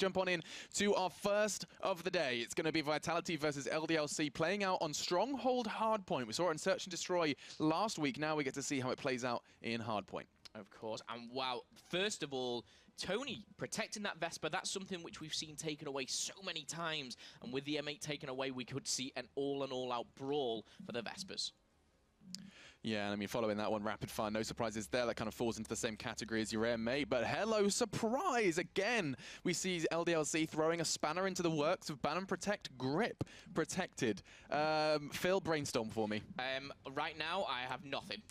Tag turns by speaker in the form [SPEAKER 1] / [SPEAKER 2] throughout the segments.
[SPEAKER 1] jump on in to our first of the day. It's going to be Vitality versus LDLC playing out on Stronghold Hardpoint. We saw it in Search and Destroy last week. Now we get to see how it plays out in Hardpoint.
[SPEAKER 2] Of course, and wow, first of all, Tony protecting that Vesper, that's something which we've seen taken away so many times, and with the M8 taken away, we could see an all-out brawl for the Vespers.
[SPEAKER 1] Yeah, I mean, following that one, rapid fire, no surprises there. That kind of falls into the same category as your M8. But hello, surprise! Again, we see LDLC throwing a spanner into the works of Ban and Protect Grip protected. Phil, brainstorm for me.
[SPEAKER 2] Right now, I have nothing.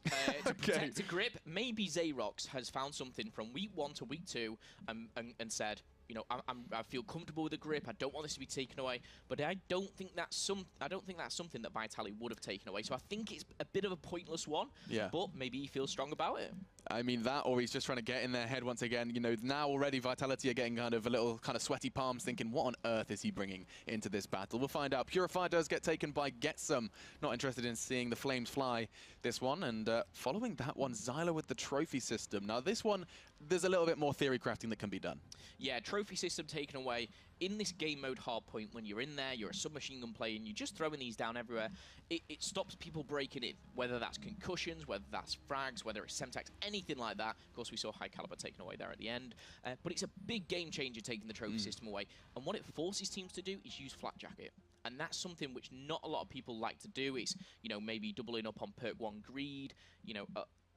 [SPEAKER 2] To protect a Grip, maybe Zayrox has found something from week 1 to week 2 and said, you know, I feel comfortable with the Grip. I don't want this to be taken away, but I don't think that's something that Vitality would have taken away. So I think it's a bit of a pointless one. Yeah. But maybe he feels strong about it.
[SPEAKER 1] I mean, that, or he's just trying to get in their head once again. You know, now already Vitality are getting kind of a little sweaty palms, thinking, what on earth is he bringing into this battle? We'll find out. Purifier does get taken by Getsom. Not interested in seeing the flames fly this one. And following that one, ZylewR with the trophy system. Now, this one, there's a little bit more theory crafting that can be done.
[SPEAKER 2] Yeah, trophy system taken away. In this game mode hardpoint, when you're in there, you're a submachine gun player, and you're just throwing these down everywhere, it stops people breaking in, whether that's concussions, whether that's frags, whether it's Semtex, anything like that. Of course, we saw high caliber taken away there at the end, but it's a big game changer taking the trophy system away, and what it forces teams to do is use flat jacket. And that's something which not a lot of people like to do. It's, you know, maybe doubling up on perk 1 greed, you know,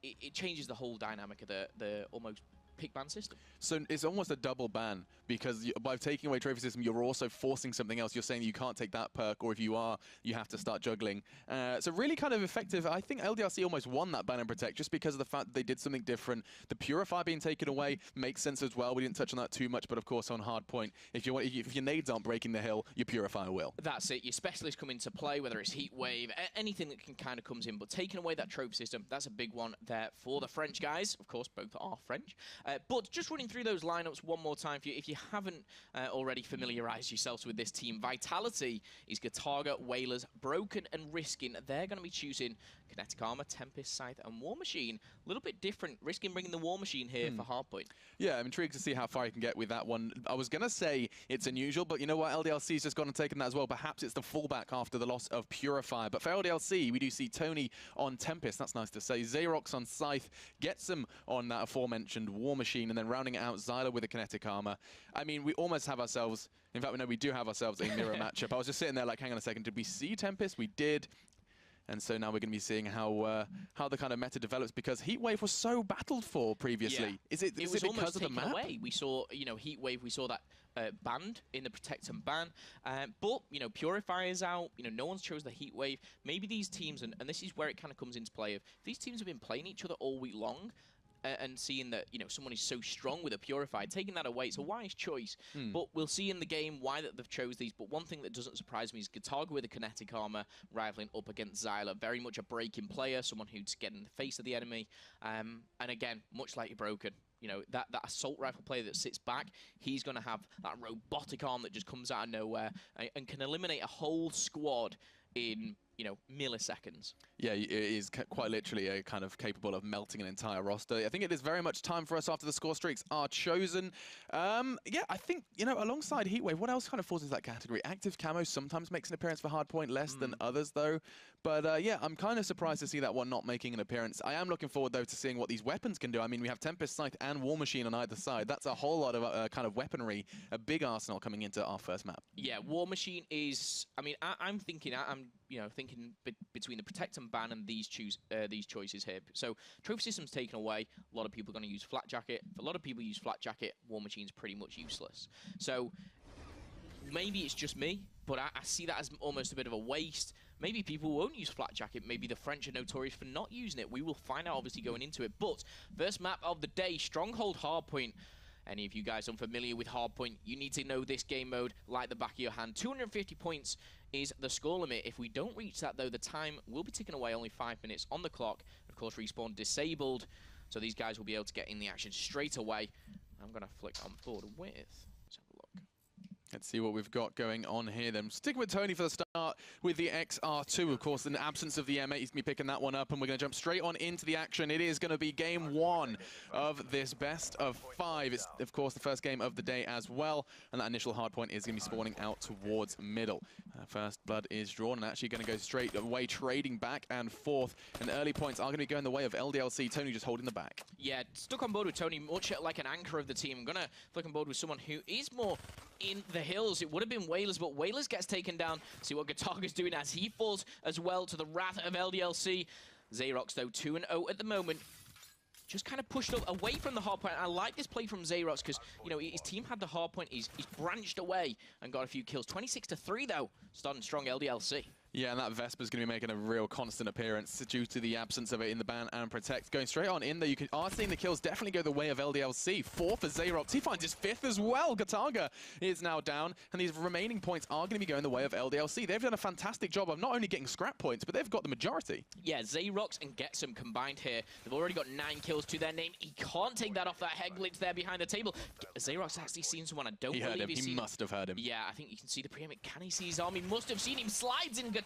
[SPEAKER 2] it changes the whole dynamic of the almost pick ban system. So
[SPEAKER 1] it's almost a double ban, because by taking away trophy system, you're also forcing something else. You're saying you can't take that perk, or if you are, you have to start juggling. So really kind of effective. I think LDLC almost won that ban and protect just because of the fact that they did something different. The Purifier being taken away makes sense as well. We didn't touch on that too much, but of course on hardpoint, if your nades aren't breaking the hill, your Purifier will.
[SPEAKER 2] That's it. Your specialists come into play, whether it's heat wave, anything that can kind of comes in. But taking away that trophy system, that's a big one there for the French guys. Of course, both are French. But just running through those lineups one more time for you, if you haven't already familiarized yourselves with this team. Vitality is Gotaga, Wailers, Broken, and Riskin. They're going to be choosing Kinetic Armor, Tempest, Scythe, and War Machine. A little bit different. Riskin bringing the War Machine here for hardpoint. Yeah,
[SPEAKER 1] I'm intrigued to see how far he can get with that one. I was going to say it's unusual, but you know what? LDLC's just gone and taken that as well. Perhaps it's the fallback after the loss of Purifier. But for LDLC, we do see Tony on Tempest. That's nice to say. Zayrox on Scythe. Getsom on that aforementioned War Machine. And then rounding it out, ZylewR with a Kinetic Armor. I mean, we almost have ourselves, in fact, we do have ourselves a mirror matchup. I was just sitting there like, hang on a second, did we see Tempest? We did. And so now we're going to be seeing how the kind of meta develops, because Heatwave was so battled for previously. Yeah. Is it because of the map?
[SPEAKER 2] Away. We saw, you know, Heatwave, we saw that banned in the Protect and Ban. But, you know, Purifier's out. You know, no one's chose the Heatwave. Maybe these teams, and this is where it kind of comes into play, if these teams have been playing each other all week long, and seeing that, you know, someone is so strong with a Purifier, taking that away, it's a wise choice. But we'll see in the game why that they've chose these. But one thing that doesn't surprise me is Gotaga with a Kinetic Armor rivaling up against ZylewR. Very much a breaking player, someone who's getting in the face of the enemy. And again, much like you're Broken, you know, that assault rifle player that sits back, he's going to have that robotic arm that just comes out of nowhere and can eliminate a whole squad in, you know, milliseconds.
[SPEAKER 1] Yeah, it is quite literally a kind of capable of melting an entire roster. I think it is very much time for us after the score streaks are chosen. Yeah, I think, you know, alongside Heatwave, what else kind of falls into that category? Active Camo sometimes makes an appearance for hardpoint, less than others though. But yeah, I'm kind of surprised to see that one not making an appearance. I am looking forward though to seeing what these weapons can do. I mean, we have Tempest, Scythe, and War Machine on either side. That's a whole lot of kind of weaponry, a big arsenal coming into our first map.
[SPEAKER 2] Yeah, War Machine is, I mean, I'm thinking, you know, thinking between the Protect and Ban and these choices here. So trophy system's taken away. A lot of people are going to use Flat Jacket. If a lot of people use Flat Jacket, War Machine's pretty much useless. So maybe it's just me, but I see that as almost a bit of a waste. Maybe people won't use Flat Jacket. Maybe the French are notorious for not using it. We will find out, obviously, going into it. But first map of the day, Stronghold Hardpoint. Any of you guys unfamiliar with Hardpoint, you need to know this game mode like the back of your hand. 250 points is the score limit. If we don't reach that, though, the time will be ticking away, only 5 minutes on the clock. Of course, respawn disabled, so these guys will be able to get in the action straight away. I'm going to flick on board with. Let's have a look.
[SPEAKER 1] Let's see what we've got going on here then. Stick with Tony for the start with the XR2. Of course, in the absence of the M8, he's going to be picking that one up, and we're going to jump straight on into the action. It is going to be game 1 of this best of 5. It's, of course, the first game of the day as well, and that initial hardpoint is going to be spawning out towards middle. First blood is drawn, and actually going to go straight away, trading back and forth, and the early points are going to be going the way of LDLC. Tony just holding the back.
[SPEAKER 2] Yeah, stuck on board with Tony, much like an anchor of the team. I'm going to flick on board with someone who is more in the hills. It would have been Wailers, but Wailers gets taken down. See what Gotaga's doing as he falls as well to the wrath of LDLC. Zayrox, though, 2-0 at the moment. Just kind of pushed up away from the hardpoint. I like this play from Zayrox because, you know, his team had the hardpoint. He's branched away and got a few kills. 26-3, though, starting strong LDLC.
[SPEAKER 1] Yeah, and that Vesper's going to be making a real constant appearance due to the absence of it in the ban and protect. Going straight on in there, you are seeing the kills definitely go the way of LDLC. 4 for Zayrox. He finds his 5th as well. Gotaga is now down, and these remaining points are going to be going the way of LDLC. They've done a fantastic job of not only getting scrap points, but they've got the majority.
[SPEAKER 2] Yeah, Zayrox and Getsom combined here. They've already got 9 kills to their name. He can't take that off that head glitch there behind the table. Zayrox actually seen someone. I don't believe he's seen him.
[SPEAKER 1] He must have heard him.
[SPEAKER 2] Yeah, I think you can see the preempt. Can he see his arm? He must have seen him. Slides in Gotaga.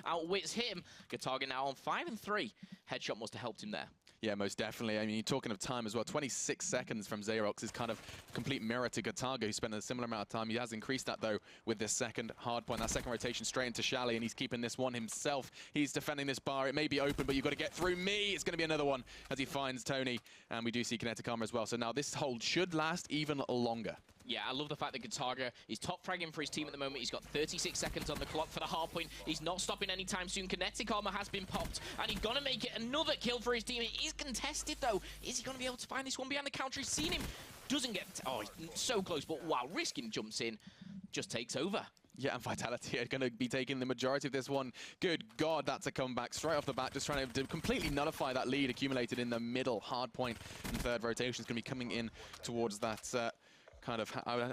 [SPEAKER 2] Outwits him. Gotaga now on 5-3. Headshot must have helped him there.
[SPEAKER 1] Yeah, most definitely. I mean, talking of time as well, 26 seconds from Zayrox is kind of complete mirror to Gotaga, who spent a similar amount of time. He has increased that, though, with this second hard point. That second rotation straight into Shally, and he's keeping this one himself. He's defending this bar. It may be open, but you've got to get through me. It's going to be another one as he finds Tony, and we do see kinetic armor as well. So now this hold should last even longer.
[SPEAKER 2] Yeah, I love the fact that Gotaga is top fragging for his team at the moment. He's got 36 seconds on the clock for the hard point. He's not stopping anytime soon. Kinetic armor has been popped, and he's going to make it another kill for his team. It is contested, though. Is he going to be able to find this one behind the counter? He's seen him. Doesn't get... Oh, he's so close, but wow, Riskin jumps in, just takes over.
[SPEAKER 1] Yeah, and Vitality are going to be taking the majority of this one. Good God, that's a comeback straight off the bat, just trying to completely nullify that lead accumulated in the middle. Hard point and third rotation is going to be coming in towards that... kind of,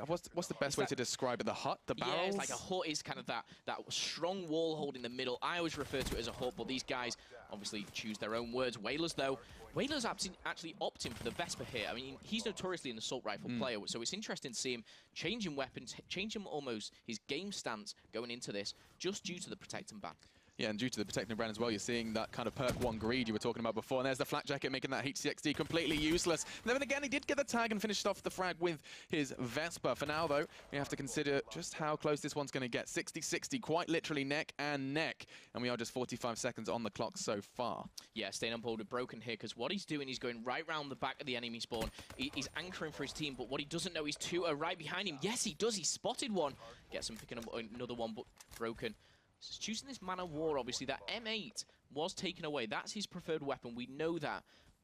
[SPEAKER 1] what's the best way to describe it? The hut, the barrels?
[SPEAKER 2] Yeah, it's like a hut is kind of that strong wall hold in the middle. I always refer to it as a hut, but these guys obviously choose their own words. Wailers, though, Wailers actually opting for the Vesper here. I mean, he's notoriously an assault rifle player, so it's interesting to see him changing weapons, changing almost his game stance going into this, just due to the protect and ban.
[SPEAKER 1] Yeah, and due to the protecting brand as well, you're seeing that kind of perk 1 greed you were talking about before. And there's the flak jacket making that HCXD completely useless. And then again, he did get the tag and finished off the frag with his Vesper. For now, though, we have to consider just how close this one's going to get. 60-60, quite literally neck and neck. And we are just 45 seconds on the clock so far. Yeah,
[SPEAKER 2] staying on board with Broken here, because what he's doing, he's going right round the back of the enemy spawn. He's anchoring for his team, but what he doesn't know is 2 are right behind him. Yes, he does. He spotted one. Gets him picking up another one, but Broken. So choosing this Man of War, obviously, that M8 was taken away. That's his preferred weapon. We know that.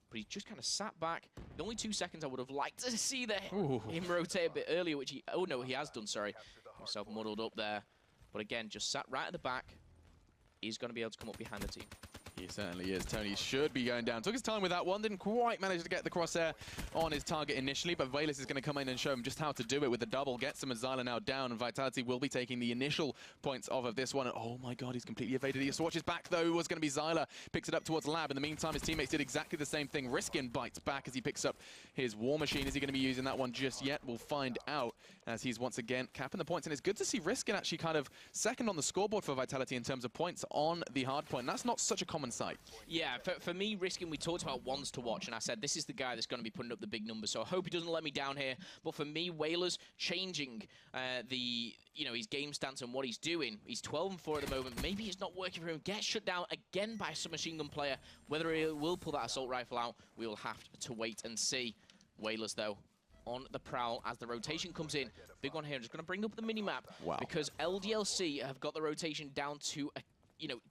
[SPEAKER 2] But he just kind of sat back. The only 2 seconds I would have liked to see him rotate a bit earlier, which he... Oh, no, he has done, sorry. Himself muddled up there. But again, just sat right at the back. He's going to be able to come up behind the team.
[SPEAKER 1] He certainly is. Tony should be going down. Took his time with that one. Didn't quite manage to get the crosshair on his target initially, but Wailers is going to come in and show him just how to do it with the double. Getsom and ZylewR now down, and Vitality will be taking the initial points off of this one. And oh my God, he's completely evaded. He swatches back, though. It was going to be ZylewR. Picks it up towards Lab. In the meantime, his teammates did exactly the same thing. Riskin bites back as he picks up his War Machine. Is he going to be using that one just yet? We'll find out as he's once again capping the points. And it's good to see Riskin actually kind of second on the scoreboard for Vitality in terms of points on the hard point. And that's not such a common sight.
[SPEAKER 2] Yeah, for me, Riskin, we talked about ones to watch, and I said this is the guy that's going to be putting up the big numbers, so I hope he doesn't let me down here. But for me, Wailers changing his game stance and what he's doing. He's 12-4 at the moment. Maybe it's not working for him. Gets shut down again by a submachine gun player. Whether he will pull that assault rifle out, we will have to wait and see. Wailers, though, on the prowl as the rotation comes in. Big one here. I'm just going to bring up the mini-map because LDLC have got the rotation down to a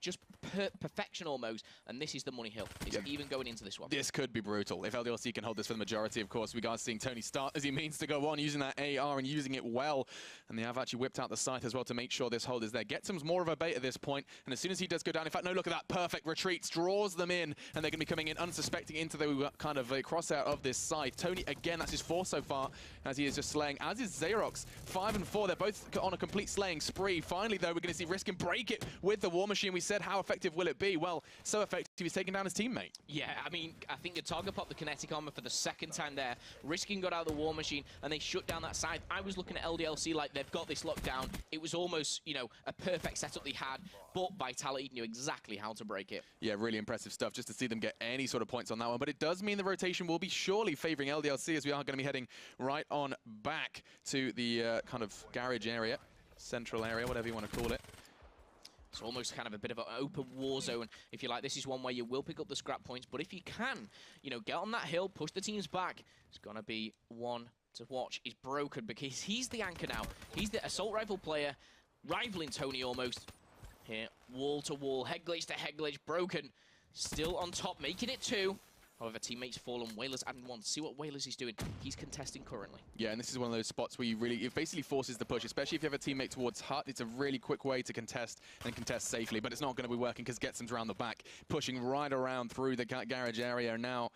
[SPEAKER 2] just perfection almost, and this is the money hill. It's even going into this one.
[SPEAKER 1] This could be brutal. If LDLC can hold this for the majority, of course, we guys seeing Tony start as he means to go on, using that AR and using it well. And they have actually whipped out the scythe as well to make sure this hold is there. Getsom's more of a bait at this point, and as soon as he does go down, in fact, no, look at that perfect retreats, draws them in, and they're going to be coming in unsuspecting into the kind of a crossout of this scythe. Tony, again, that's his 4th so far, as he is just slaying, as is Zayrox. 5-4, they're both on a complete slaying spree. Finally, though, we're going to see Riskin break it with the War Machine. Machine, we said, how effective will it be? Well, so effective he's taking down his teammate.
[SPEAKER 2] Yeah, I mean, I think Gotaga popped the kinetic armor for the second time there. Riskin got out of the War Machine, and they shut down that side. I was looking at LDLC like they've got this locked down. It was almost, you know, a perfect setup they had, but Vitality knew exactly how to break it.
[SPEAKER 1] Yeah, really impressive stuff just to see them get any sort of points on that one. But it does mean the rotation will be surely favoring LDLC, as we are going to be heading right on back to the kind of garage area, central area, whatever you want to call it.
[SPEAKER 2] It's almost kind of a bit of an open war zone, if you like. This is one where you will pick up the scrap points, but if you can, you know, get on that hill, push the teams back, it's going to be one to watch. Is Broken, because he's the anchor now. He's the assault rifle player, rivaling Tony almost. Here, wall to wall, head glitch to head glitch. Broken still on top, making it 2. However, teammates fallen. Wailers adding 1. See what Wailers is doing. He's contesting currently. Yeah, and this is one of those spots where it basically forces the push, especially if you have a teammate towards Hut. It's a really quick way to contest and contest safely, but it's not going to be working because Getsom's around the back, pushing right around through the garage area. Now,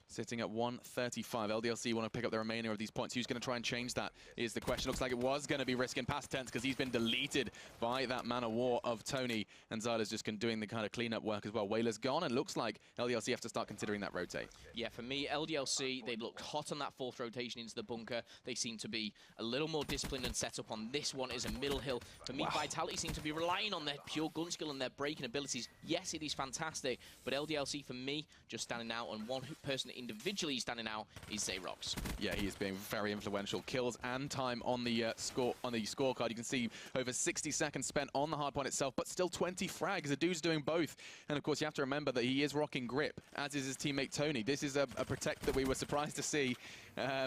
[SPEAKER 2] sitting at 135. LDLC want to pick up the remainder of these points. Who's going to try and change that is the question. Looks like it was going to be Riskin past tense because he's been deleted by that man of war of Tony. And Zylew's just doing the kind of cleanup work as well. Wailers gone, and looks like LDLC have to start considering that rotate. Yeah, for me, LDLC, they looked hot on that 4th rotation into the bunker. They seem to be a little more disciplined and set up on this one as a middle hill. For me, Vitality seem to be relying on their pure gun skill and their breaking abilities. Yes, it is fantastic, but LDLC, for me, just standing out, and one person individually standing out is Zayrox. Yeah, he is being very influential. Kills and time on the scorecard. You can see over 60 seconds spent on the hardpoint itself, but still 20 frags. The dude's doing both. And of course, you have to remember that he is rocking grip, as is his teammate Tony. This is a protect that we were surprised to see.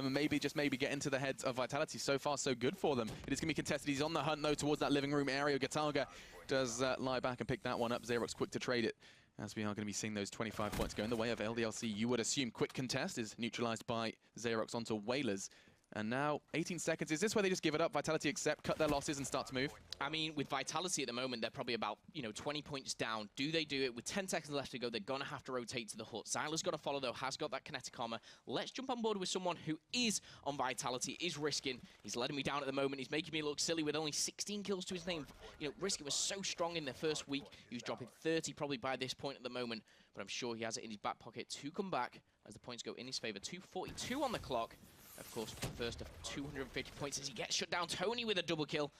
[SPEAKER 2] Maybe get into the heads of Vitality. So far, so good for them. It is going to be contested. He's on the hunt, though, towards that living room area. Gotaga does lie back and pick that one up. Zayrox quick to trade it, as we are going to be seeing those 25 points go in the way of LDLC. You would assume quick contest is neutralized by Zayrox onto Wailers. And now 18 seconds. Is this where they just give it up? Vitality accept, cut their losses, and start to move? I mean, with Vitality at the moment, they're probably about, 20 points down. Do they do it? With 10 seconds left to go, they're going to have to rotate to the hut. ZylewR's got to follow, though, has got that kinetic armor. Let's jump on board with someone who is on Vitality, is Riskin. He's letting me down at the moment. He's making me look silly with only 16 kills to his name. Riskin was so strong in the first week. He was dropping 30 probably by this point at the moment, but I'm sure he has it in his back pocket to come back as the points go in his favor. 2:42 on the clock. Of course, first of 250 points as he gets shut down. Tony with a double kill.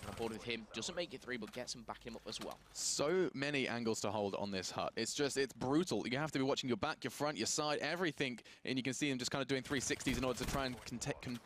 [SPEAKER 2] On board with him, doesn't make it 3, but gets him backing him up as well. So many angles to hold on this hut. It's brutal. You have to be watching your back, your front, your side, everything, and you can see him just kind of doing 360s in order to try and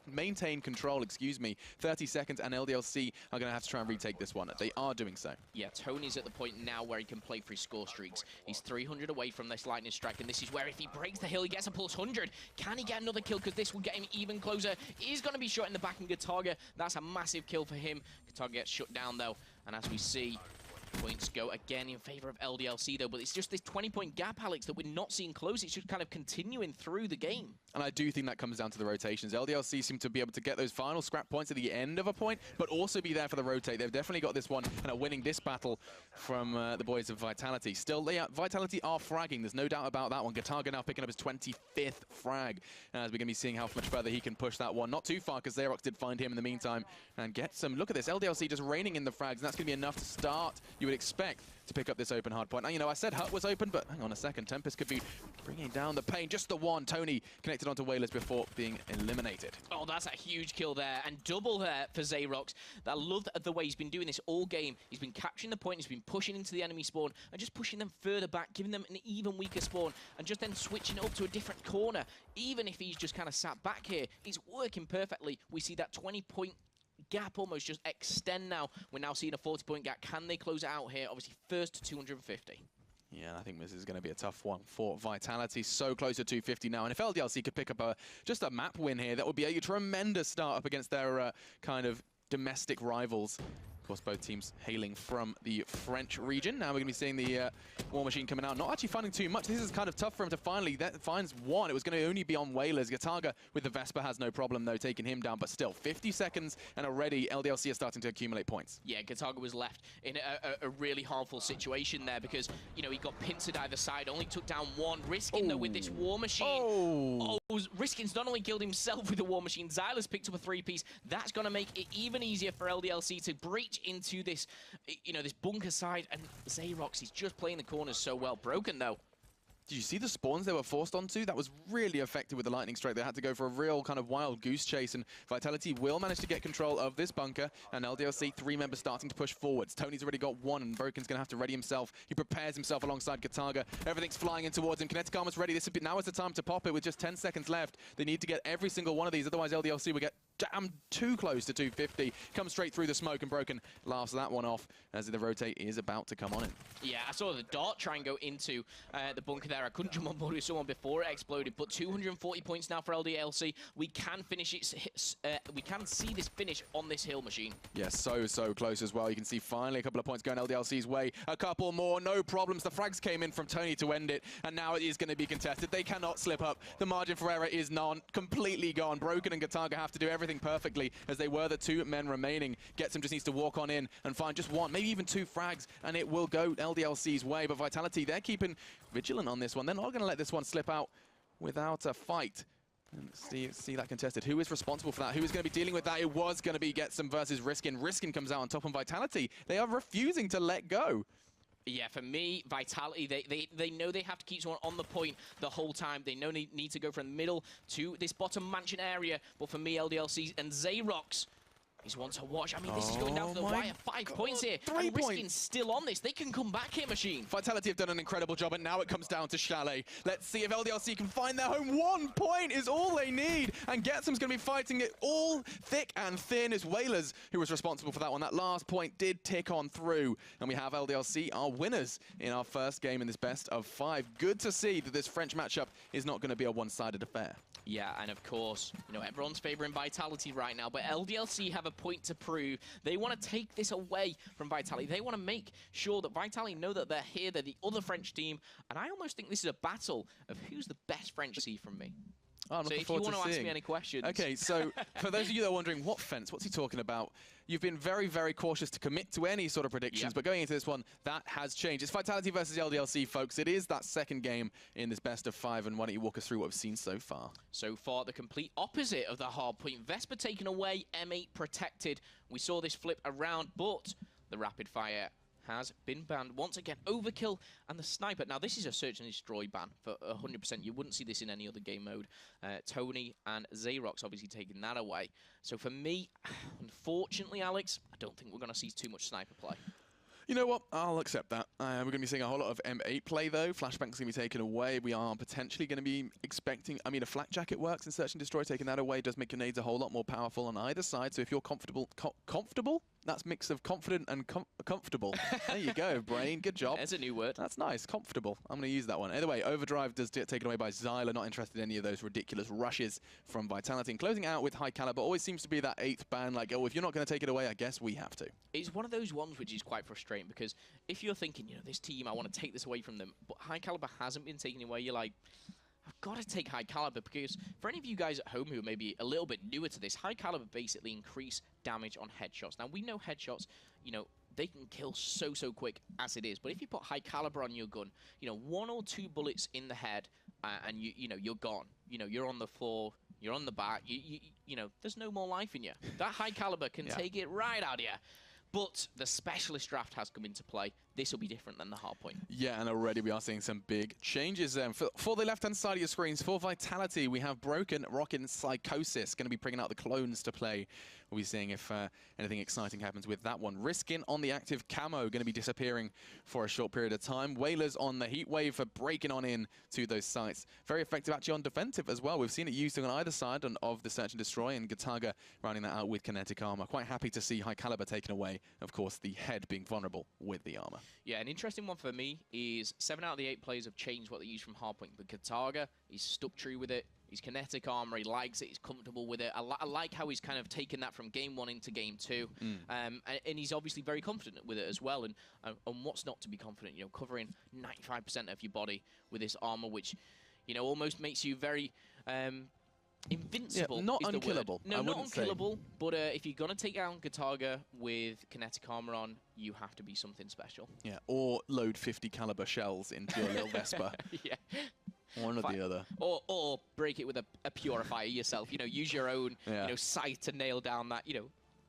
[SPEAKER 2] maintain control, 30 seconds, and LDLC are going to have to try and retake this one. They are doing so. Yeah, Tony's at the point now where he can play for his score streaks. He's 300 away from this lightning strike, and this is where if he breaks the hill, he gets a plus 100. Can he get another kill? Because this will get him even closer. He's going to be shot in the back, and Gotaga, that's a massive kill for him. Gotaga gets shut down, though, and as we see, points go again in favor of LDLC, though, but it's just this 20-point gap, Alex, that we're not seeing close. It's just kind of continuing through the game. And I do think that comes down to the rotations. LDLC seem to be able to get those final scrap points at the end of a point, but also be there for the rotate. They've definitely got this one and are winning this battle from the boys of Vitality. Still, Vitality are fragging. There's no doubt about that one. Gotaga now picking up his 25th frag, as we're going to be seeing how much further he can push that one. Not too far, because Zayrox did find him in the meantime and get some. Look at this. LDLC just raining in the frags, and that's going to be enough to start, you would expect, to pick up this open hard point. Now, I said Hut was open, but hang on a second. Tempest could be bringing down the pain. Just the one. Tony connected onto Wailers before being eliminated. Oh, that's a huge kill there. And double there for Zayrox. I love the way he's been doing this all game. He's been capturing the point. He's been pushing into the enemy spawn and just pushing them further back, giving them an even weaker spawn, and just then switching it up to a different corner. Even if he's just kind of sat back here, it's working perfectly. We see that 20-point gap almost just extend now. We're now seeing a 40-point gap. Can they close it out here? Obviously, first to 250. Yeah, I think this is going to be a tough one for Vitality. So close to 250 now. And if LDLC could pick up just a map win here, that would be a tremendous start up against their kind of domestic rivals. Of course, both teams hailing from the French region. Now we're going to be seeing the War Machine coming out. Not actually finding too much. This is kind of tough for him to finally finds one. It was going to only be on Wailers. Gotaga with the Vesper has no problem, though, taking him down. But still, 50 seconds, and already LDLC are starting to accumulate points. Yeah, Gotaga was left in a really harmful situation there because, he got pincered either side, only took down one. Riskin, though, with this War Machine. Riskin's not only killed himself with the War Machine, ZylewR's picked up a 3-piece. That's going to make it even easier for LDLC to breach switch into this, this bunker side, and Zayrox is just playing the corners so well. Broken, though.
[SPEAKER 1] Did you see the spawns they were forced onto? That was really effective with the lightning strike. They had to go for a real kind of wild goose chase, and Vitality will manage to get control of this bunker, and LDLC 3 members starting to push forwards. Tony's already got one, and Broken's going to have to ready himself. He prepares himself alongside Gotaga. Everything's flying in towards him. Kinetic Armor's ready. Now is the time to pop it with just 10 seconds left. They need to get every single one of these, otherwise LDLC will get damn too close to 250. Comes straight through the smoke, and Broken laughs that one off as the rotate is about to come on him.
[SPEAKER 2] Yeah, I saw the dart try and go into the bunker there. I couldn't jump on board with someone before it exploded, but 240 points now for LDLC. We can finish it. We can see this finish on this hill machine.
[SPEAKER 1] Yes, so close as well. You can see finally a couple of points going LDLC's way. A couple more, no problems. The frags came in from Tony to end it, and now it is going to be contested. They cannot slip up. The margin for error is completely gone. Broken and Gotaga have to do everything perfectly, as they were the 2 men remaining. Getsom just needs to walk on in and find just 1, maybe even 2 frags, and it will go LDLC's way. But Vitality, they're keeping vigilant on this one. They're not going to let this one slip out without a fight. And see that contested. Who is responsible for that? Who is going to be dealing with that? It was going to be Getsom versus Riskin. Riskin comes out on top on Vitality. They are refusing to let go.
[SPEAKER 2] Yeah, for me, Vitality, they know they have to keep someone on the point the whole time. They know they need to go from the middle to this bottom mansion area. But for me, LDLC and Zayrox is one to watch. I mean, this is going down to the wire. 5 points here.
[SPEAKER 1] 3
[SPEAKER 2] and
[SPEAKER 1] points.
[SPEAKER 2] Riskin's still on this. They can come back here, Machine.
[SPEAKER 1] Vitality have done an incredible job, and now it comes down to Chalet. Let's see if LDLC can find their home. 1 point is all they need, and Getsom's going to be fighting it all thick and thin. It's Wailers who was responsible for that one. That last point did tick on through, and we have LDLC, our winners in our first game in this best of 5. Good to see that this French matchup is not going to be a one-sided affair.
[SPEAKER 2] Yeah, and of course, everyone's favoring Vitality right now, but LDLC have a point to prove. They want to take this away from Vitality. They want to make sure that Vitality know that they're here, they're the other French team, and I almost think this is a battle of who's the best French see from me.
[SPEAKER 1] Oh,
[SPEAKER 2] so if you want to ask me any questions.
[SPEAKER 1] Okay, so for those of you that are wondering, what fence? What's he talking about? You've been very, very cautious to commit to any sort of predictions, but going into this one, that has changed. It's Vitality versus LDLC, folks. It is that second game in this best of 5, and why don't you walk us through what we've seen so far?
[SPEAKER 2] So far, the complete opposite of the hard point. Vesper taken away, M8 protected. We saw this flip around, but the rapid fire has been banned. Once again, overkill and the sniper. Now, this is a search and destroy ban for 100%. You wouldn't see this in any other game mode. Tony and Zayrox obviously taking that away. So for me, unfortunately, Alex, I don't think we're going to see too much sniper play.
[SPEAKER 1] You know what? I'll accept that. We're going to be seeing a whole lot of M8 play, though. Flashbang's going to be taken away. We are potentially going to be expecting... I mean, a flak jacket works in Search and Destroy. Taking that away does make grenades a whole lot more powerful on either side. So if you're comfortable... comfortable? That's mix of confident and comfortable. There you go, brain. Good job.
[SPEAKER 2] There's a new word.
[SPEAKER 1] That's nice. Comfortable. I'm going to use that one. Either way, Overdrive does get taken away by ZylewR. Not interested in any of those ridiculous rushes from Vitality. And closing out with High Caliber always seems to be that 8th ban. Like, oh, if you're not going to take it away, I guess we have to.
[SPEAKER 2] It's one of those ones which is quite frustrating, because if you're thinking, this team, I want to take this away from them, but High Caliber hasn't been taken away, you're like, I've got to take High Caliber, because for any of you guys at home who are maybe a little bit newer to this, High Caliber basically increase damage on headshots. Now, we know headshots, they can kill so quick as it is, but if you put High Caliber on your gun, 1 or 2 bullets in the head, and you're gone. You're on the floor, you're on the back, there's no more life in you. That High Caliber can take it right out of you. But the specialist draft has come into play. This will be different than the hard point.
[SPEAKER 1] Yeah, and already we are seeing some big changes then. For the left-hand side of your screens, for Vitality, we have Broken, Rockin', Psychosis going to be bringing out the clones to play. We'll be seeing if anything exciting happens with that one. Riskin on the active camo, going to be disappearing for a short period of time. Wailers on the heat wave for breaking on in to those sites. Very effective actually on defensive as well. We've seen it used on either side of the Search and Destroy, and Gotaga rounding that out with kinetic armor. Quite happy to see High Caliber taken away. Of course, the head being vulnerable with the armor.
[SPEAKER 2] Yeah, an interesting one for me is 7 out of the 8 players have changed what they use from hardpoint, but Gotaga, he's stuck true with it. He's kinetic armor, he likes it, he's comfortable with it. I like how he's kind of taken that from game 1 into game 2. And he's obviously very confident with it as well. And what's not to be confident, covering 95% of your body with this armor, which, almost makes you very... invincible.
[SPEAKER 1] Yeah, not unkillable.
[SPEAKER 2] No, not unkillable, but if you're going to take down Gotaga with kinetic armor on, you have to be something special.
[SPEAKER 1] Yeah, or load 50 caliber shells into your little Vespa.
[SPEAKER 2] Yeah.
[SPEAKER 1] One or the other.
[SPEAKER 2] Or break it with a purifier yourself. Use your own sight to nail down that,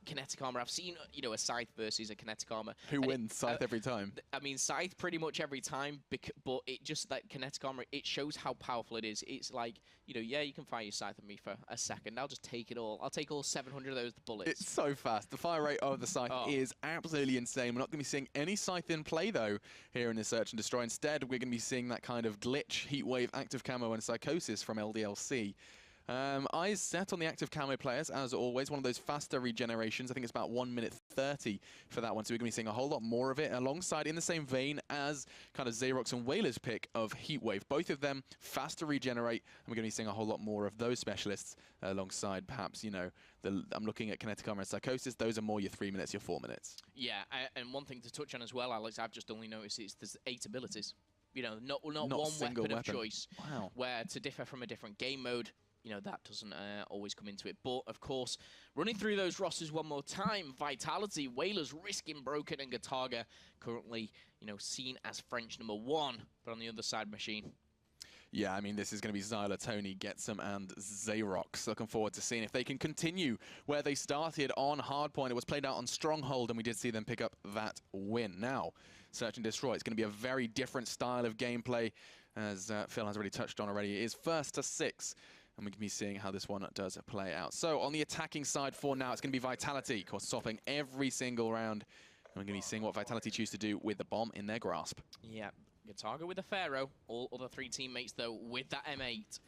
[SPEAKER 2] Kinetic Armor. I've seen, you know, a Scythe versus a Kinetic Armor.
[SPEAKER 1] Who wins? Scythe every time?
[SPEAKER 2] I mean, Scythe pretty much every time, but it just, that Kinetic Armor, it shows how powerful it is. It's like, you know, yeah, you can fire your Scythe at me for a second. I'll just take it all. I'll take all 700 of those bullets.
[SPEAKER 1] It's so fast. The fire rate of the Scythe is absolutely insane. We're not going to be seeing any Scythe in play, though, here in this Search and Destroy. Instead, we're going to be seeing that kind of glitch, Heatwave, Active Camo, and Psychosis from LDLC. Eyes set on the active camo players, as always. One of those faster regenerations. I think it's about 1 minute 30 for that one. So we're going to be seeing a whole lot more of it, alongside, in the same vein as kind of Zayrox and Wailers' pick of Heatwave. Both of them fast to regenerate, and we're going to be seeing a whole lot more of those specialists alongside, perhaps, you know, I'm looking at Kinetic Armor and Psychosis. Those are more your 3 minutes, your 4 minutes.
[SPEAKER 2] Yeah, and one thing to touch on as well, Alex, I've just only noticed is there's 8 abilities. You know, not one weapon of choice.
[SPEAKER 1] Wow.
[SPEAKER 2] Where, to differ from a different game mode, you know, that doesn't always come into it. But, of course, running through those rosters one more time, Vitality, Wailers, Riskin, Broken, and Gotaga currently, you know, seen as French #1. But on the other side, Machine.
[SPEAKER 1] Yeah, I mean, this is going to be ZylewR, Tony, Getsom, and Zayrox. Looking forward to seeing if they can continue where they started on Hardpoint. It was played out on Stronghold, and we did see them pick up that win. Now, Search and Destroy. It's going to be a very different style of gameplay, as Phil has already touched on already. It is first to 6. And we can be seeing how this one does play out. So on the attacking side for now, it's going to be Vitality, of course, stopping every single round. And we're going to be seeing what Vitality choose to do with the bomb in their grasp.
[SPEAKER 2] Yeah, Gotaga with the Pharaoh. All other 3 teammates, though, with that M8.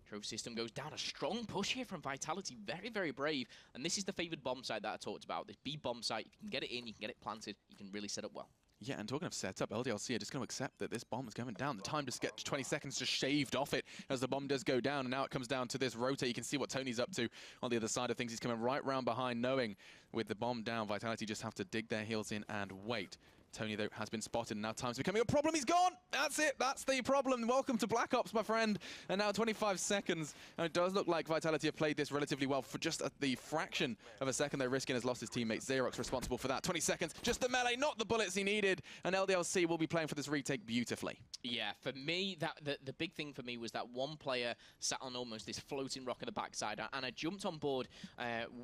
[SPEAKER 2] Trophy system goes down. A strong push here from Vitality. Very, very brave. And this is the favored bomb site that I talked about. This B bomb site. You can get it in, you can get it planted, you can really set up well.
[SPEAKER 1] Yeah, and talking of setup, LDLC are just going to accept that this bomb is going down. The time just gets 20 seconds just shaved off it as the bomb does go down. And now it comes down to this rotate. You can see what Tony's up to on the other side of things. He's coming right round behind, knowing with the bomb down, Vitality just have to dig their heels in and wait. Tony, though, has been spotted, and now time's becoming a problem. He's gone! That's it! That's the problem. Welcome to Black Ops, my friend. And now 25 seconds. And it does look like Vitality have played this relatively well. For just the fraction of a second, though, Riskin has lost his teammate. Zayrox responsible for that. 20 seconds, just the melee, not the bullets he needed. And LDLC will be playing for this retake beautifully. Yeah,
[SPEAKER 2] for me, the big thing for me was that one player sat on almost this floating rock at the backside. And I jumped on board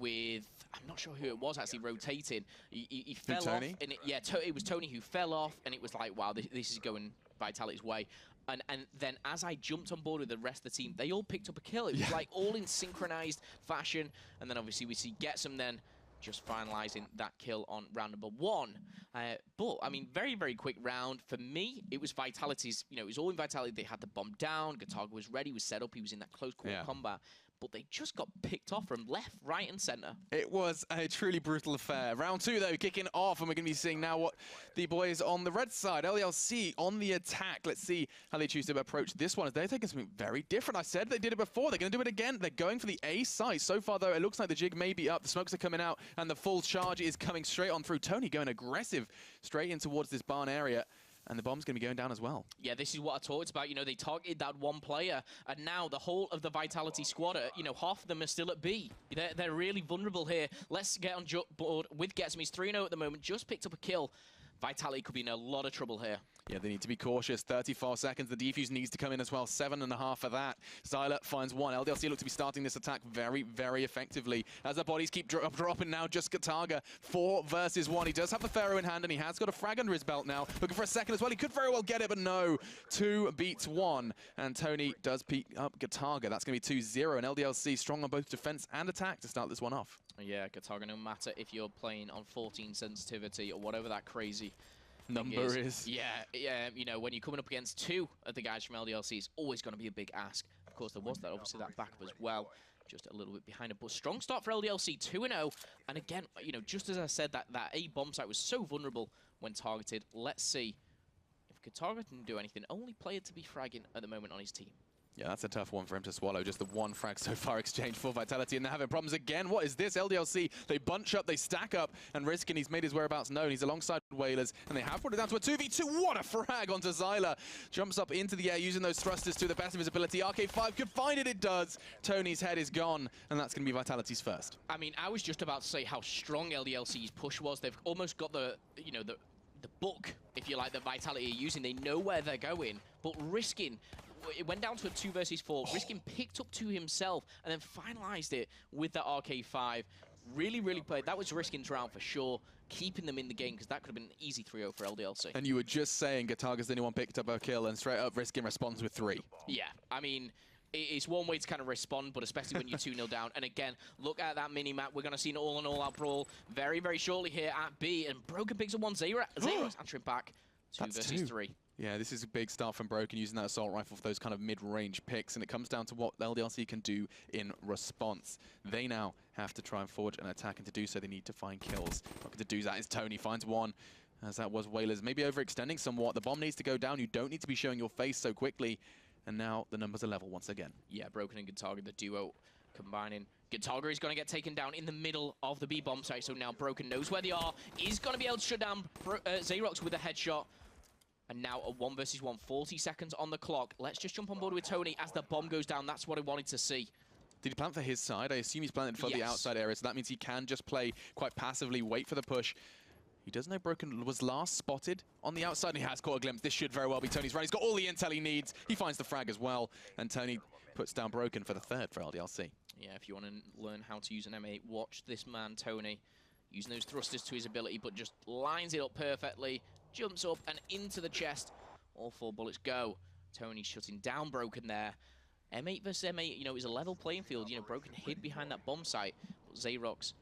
[SPEAKER 2] with, I'm not sure who it was actually rotating. He fell off. And it was Tony who fell off, and it was like, wow, this is going Vitality's way. And then as I jumped on board with the rest of the team, they all picked up a kill. It was like all in synchronized fashion. And then obviously we see Getsom then just finalizing that kill on round #1. But, I mean, very, very quick round. For me, it was Vitality's, you know, it was all in Vitality. They had the bomb down. Gotaga was ready, was set up. He was in that close quarter combat. But they just got picked off from left, right, and center. It was a truly brutal affair. Round 2, though, kicking off, and we're going to be seeing now what the boys on the red side, LDLC, on the attack. Let's see how they choose to approach this one. They're taking something very different. I said they did it before. They're going to do it again. They're going for the A site. So far, though, it looks like the jig may be up. The smokes are coming out, and the full charge is coming straight on through. Tony going aggressive straight in towards this barn area. And the bomb's going to be going down as well. Yeah, this is what I talked about. You know, they targeted that one player, and now the whole of the Vitality squad, you know, half of them are still at B. They're really vulnerable here. Let's get on board with Getsom. He's 3-0 at the moment, just picked up a kill. Vitality could be in a lot of trouble here. Yeah, they need to be cautious. 34 seconds. The defuse needs to come in as well. 7.5 for that. ZylewR finds 1. LDLC look to be starting this attack very, very effectively. As the bodies keep dropping now, just Gotaga. 4 versus 1. He does have the Pharaoh in hand, and he has got a frag under his belt now. Looking for a second as well. He could very well get it, but no. 2 beats 1. And Tony does pick up Gotaga. That's going to be 2-0. And LDLC strong on both defense and attack to start this one off. Yeah, Gotaga, no matter if you're playing on 14 sensitivity or whatever that crazy number is. Yeah, you know, when you're coming up against 2 of the guys from LDLC, it's always going to be a big ask. Of course, there was that, obviously, that backup as well. Just a little bit behind it, but strong start for LDLC, 2-0. And again, you know, just as I said, that A bomb site was so vulnerable when targeted. Let's see if Gotaga can do anything. Only player to be fragging at the moment on his team. Yeah, that's a tough one for him to swallow. Just the 1 frag so far exchanged for Vitality, and they're having problems again. What is this? LDLC, they bunch up, they stack up, and Riskin, he's made his whereabouts known. He's alongside Wailers, and they have put it down to a 2v2. What a frag onto ZylewR. Jumps up into the air using those thrusters to the best of his ability. RK5 could find it, it does. Tony's head is gone, and that's going to be Vitality's first. I mean, I was just about to say how strong LDLC's push was. They've almost got the, you know, the book, if you like, that Vitality are using. They know where they're going, but Riskin, it went down to a 2 versus 4. Riskin picked up 2 himself and then finalized it with the RK5. Really, really played. That was Riskin's round for sure, keeping them in the game, because that could have been an easy 3-0 for LDLC.
[SPEAKER 1] And you were just saying Gotaga's the only one picked up a kill, and straight up Riskin responds with 3.
[SPEAKER 2] Yeah, I mean, it's one way to kind of respond, but especially when you're 2-0 down. And again, look at that mini-map. We're going to see an all-in-all-out brawl very, very shortly here at B. And Broken picks up one. Zayrox answering back. 2 versus 3.
[SPEAKER 1] Yeah, this is a big start from Broken using that assault rifle for those kind of mid-range picks, and it comes down to what LDLC can do in response. They now have to try and forge an attack, and to do so they need to find kills. Not going to do that is Tony, finds one, as that was Wailers. Maybe overextending somewhat. The bomb needs to go down. You don't need to be showing your face so quickly, and now the numbers are level once again. Yeah,
[SPEAKER 2] Broken and Gotaga, the duo combining. Gotaga is going to get taken down in the middle of the B bomb site, so now Broken knows where they are. He's going to be able to shut down Zayrox with a headshot. And now a 1 versus 1, 40 seconds on the clock. Let's just jump on board with Tony as the bomb goes down. That's what I wanted to see.
[SPEAKER 1] Did he plant for his side? I assume he's planted for the outside area, so that means he can just play quite passively, wait for the push. He does know Broken was last spotted on the outside, and he has caught a glimpse. This should very well be Tony's run. He's got all the intel he needs. He finds the frag as well, and Tony puts down Broken for the 3rd for LDLC.
[SPEAKER 2] Yeah, if you want to learn how to use an M8, watch this man, Tony, using those thrusters to his ability, but just lines it up perfectly, jumps up and into the chest. All 4 bullets go. Tony shutting down Broken there. M8 versus M8, you know, is a level playing field. You know, Broken hid behind that bomb site, but Zayrox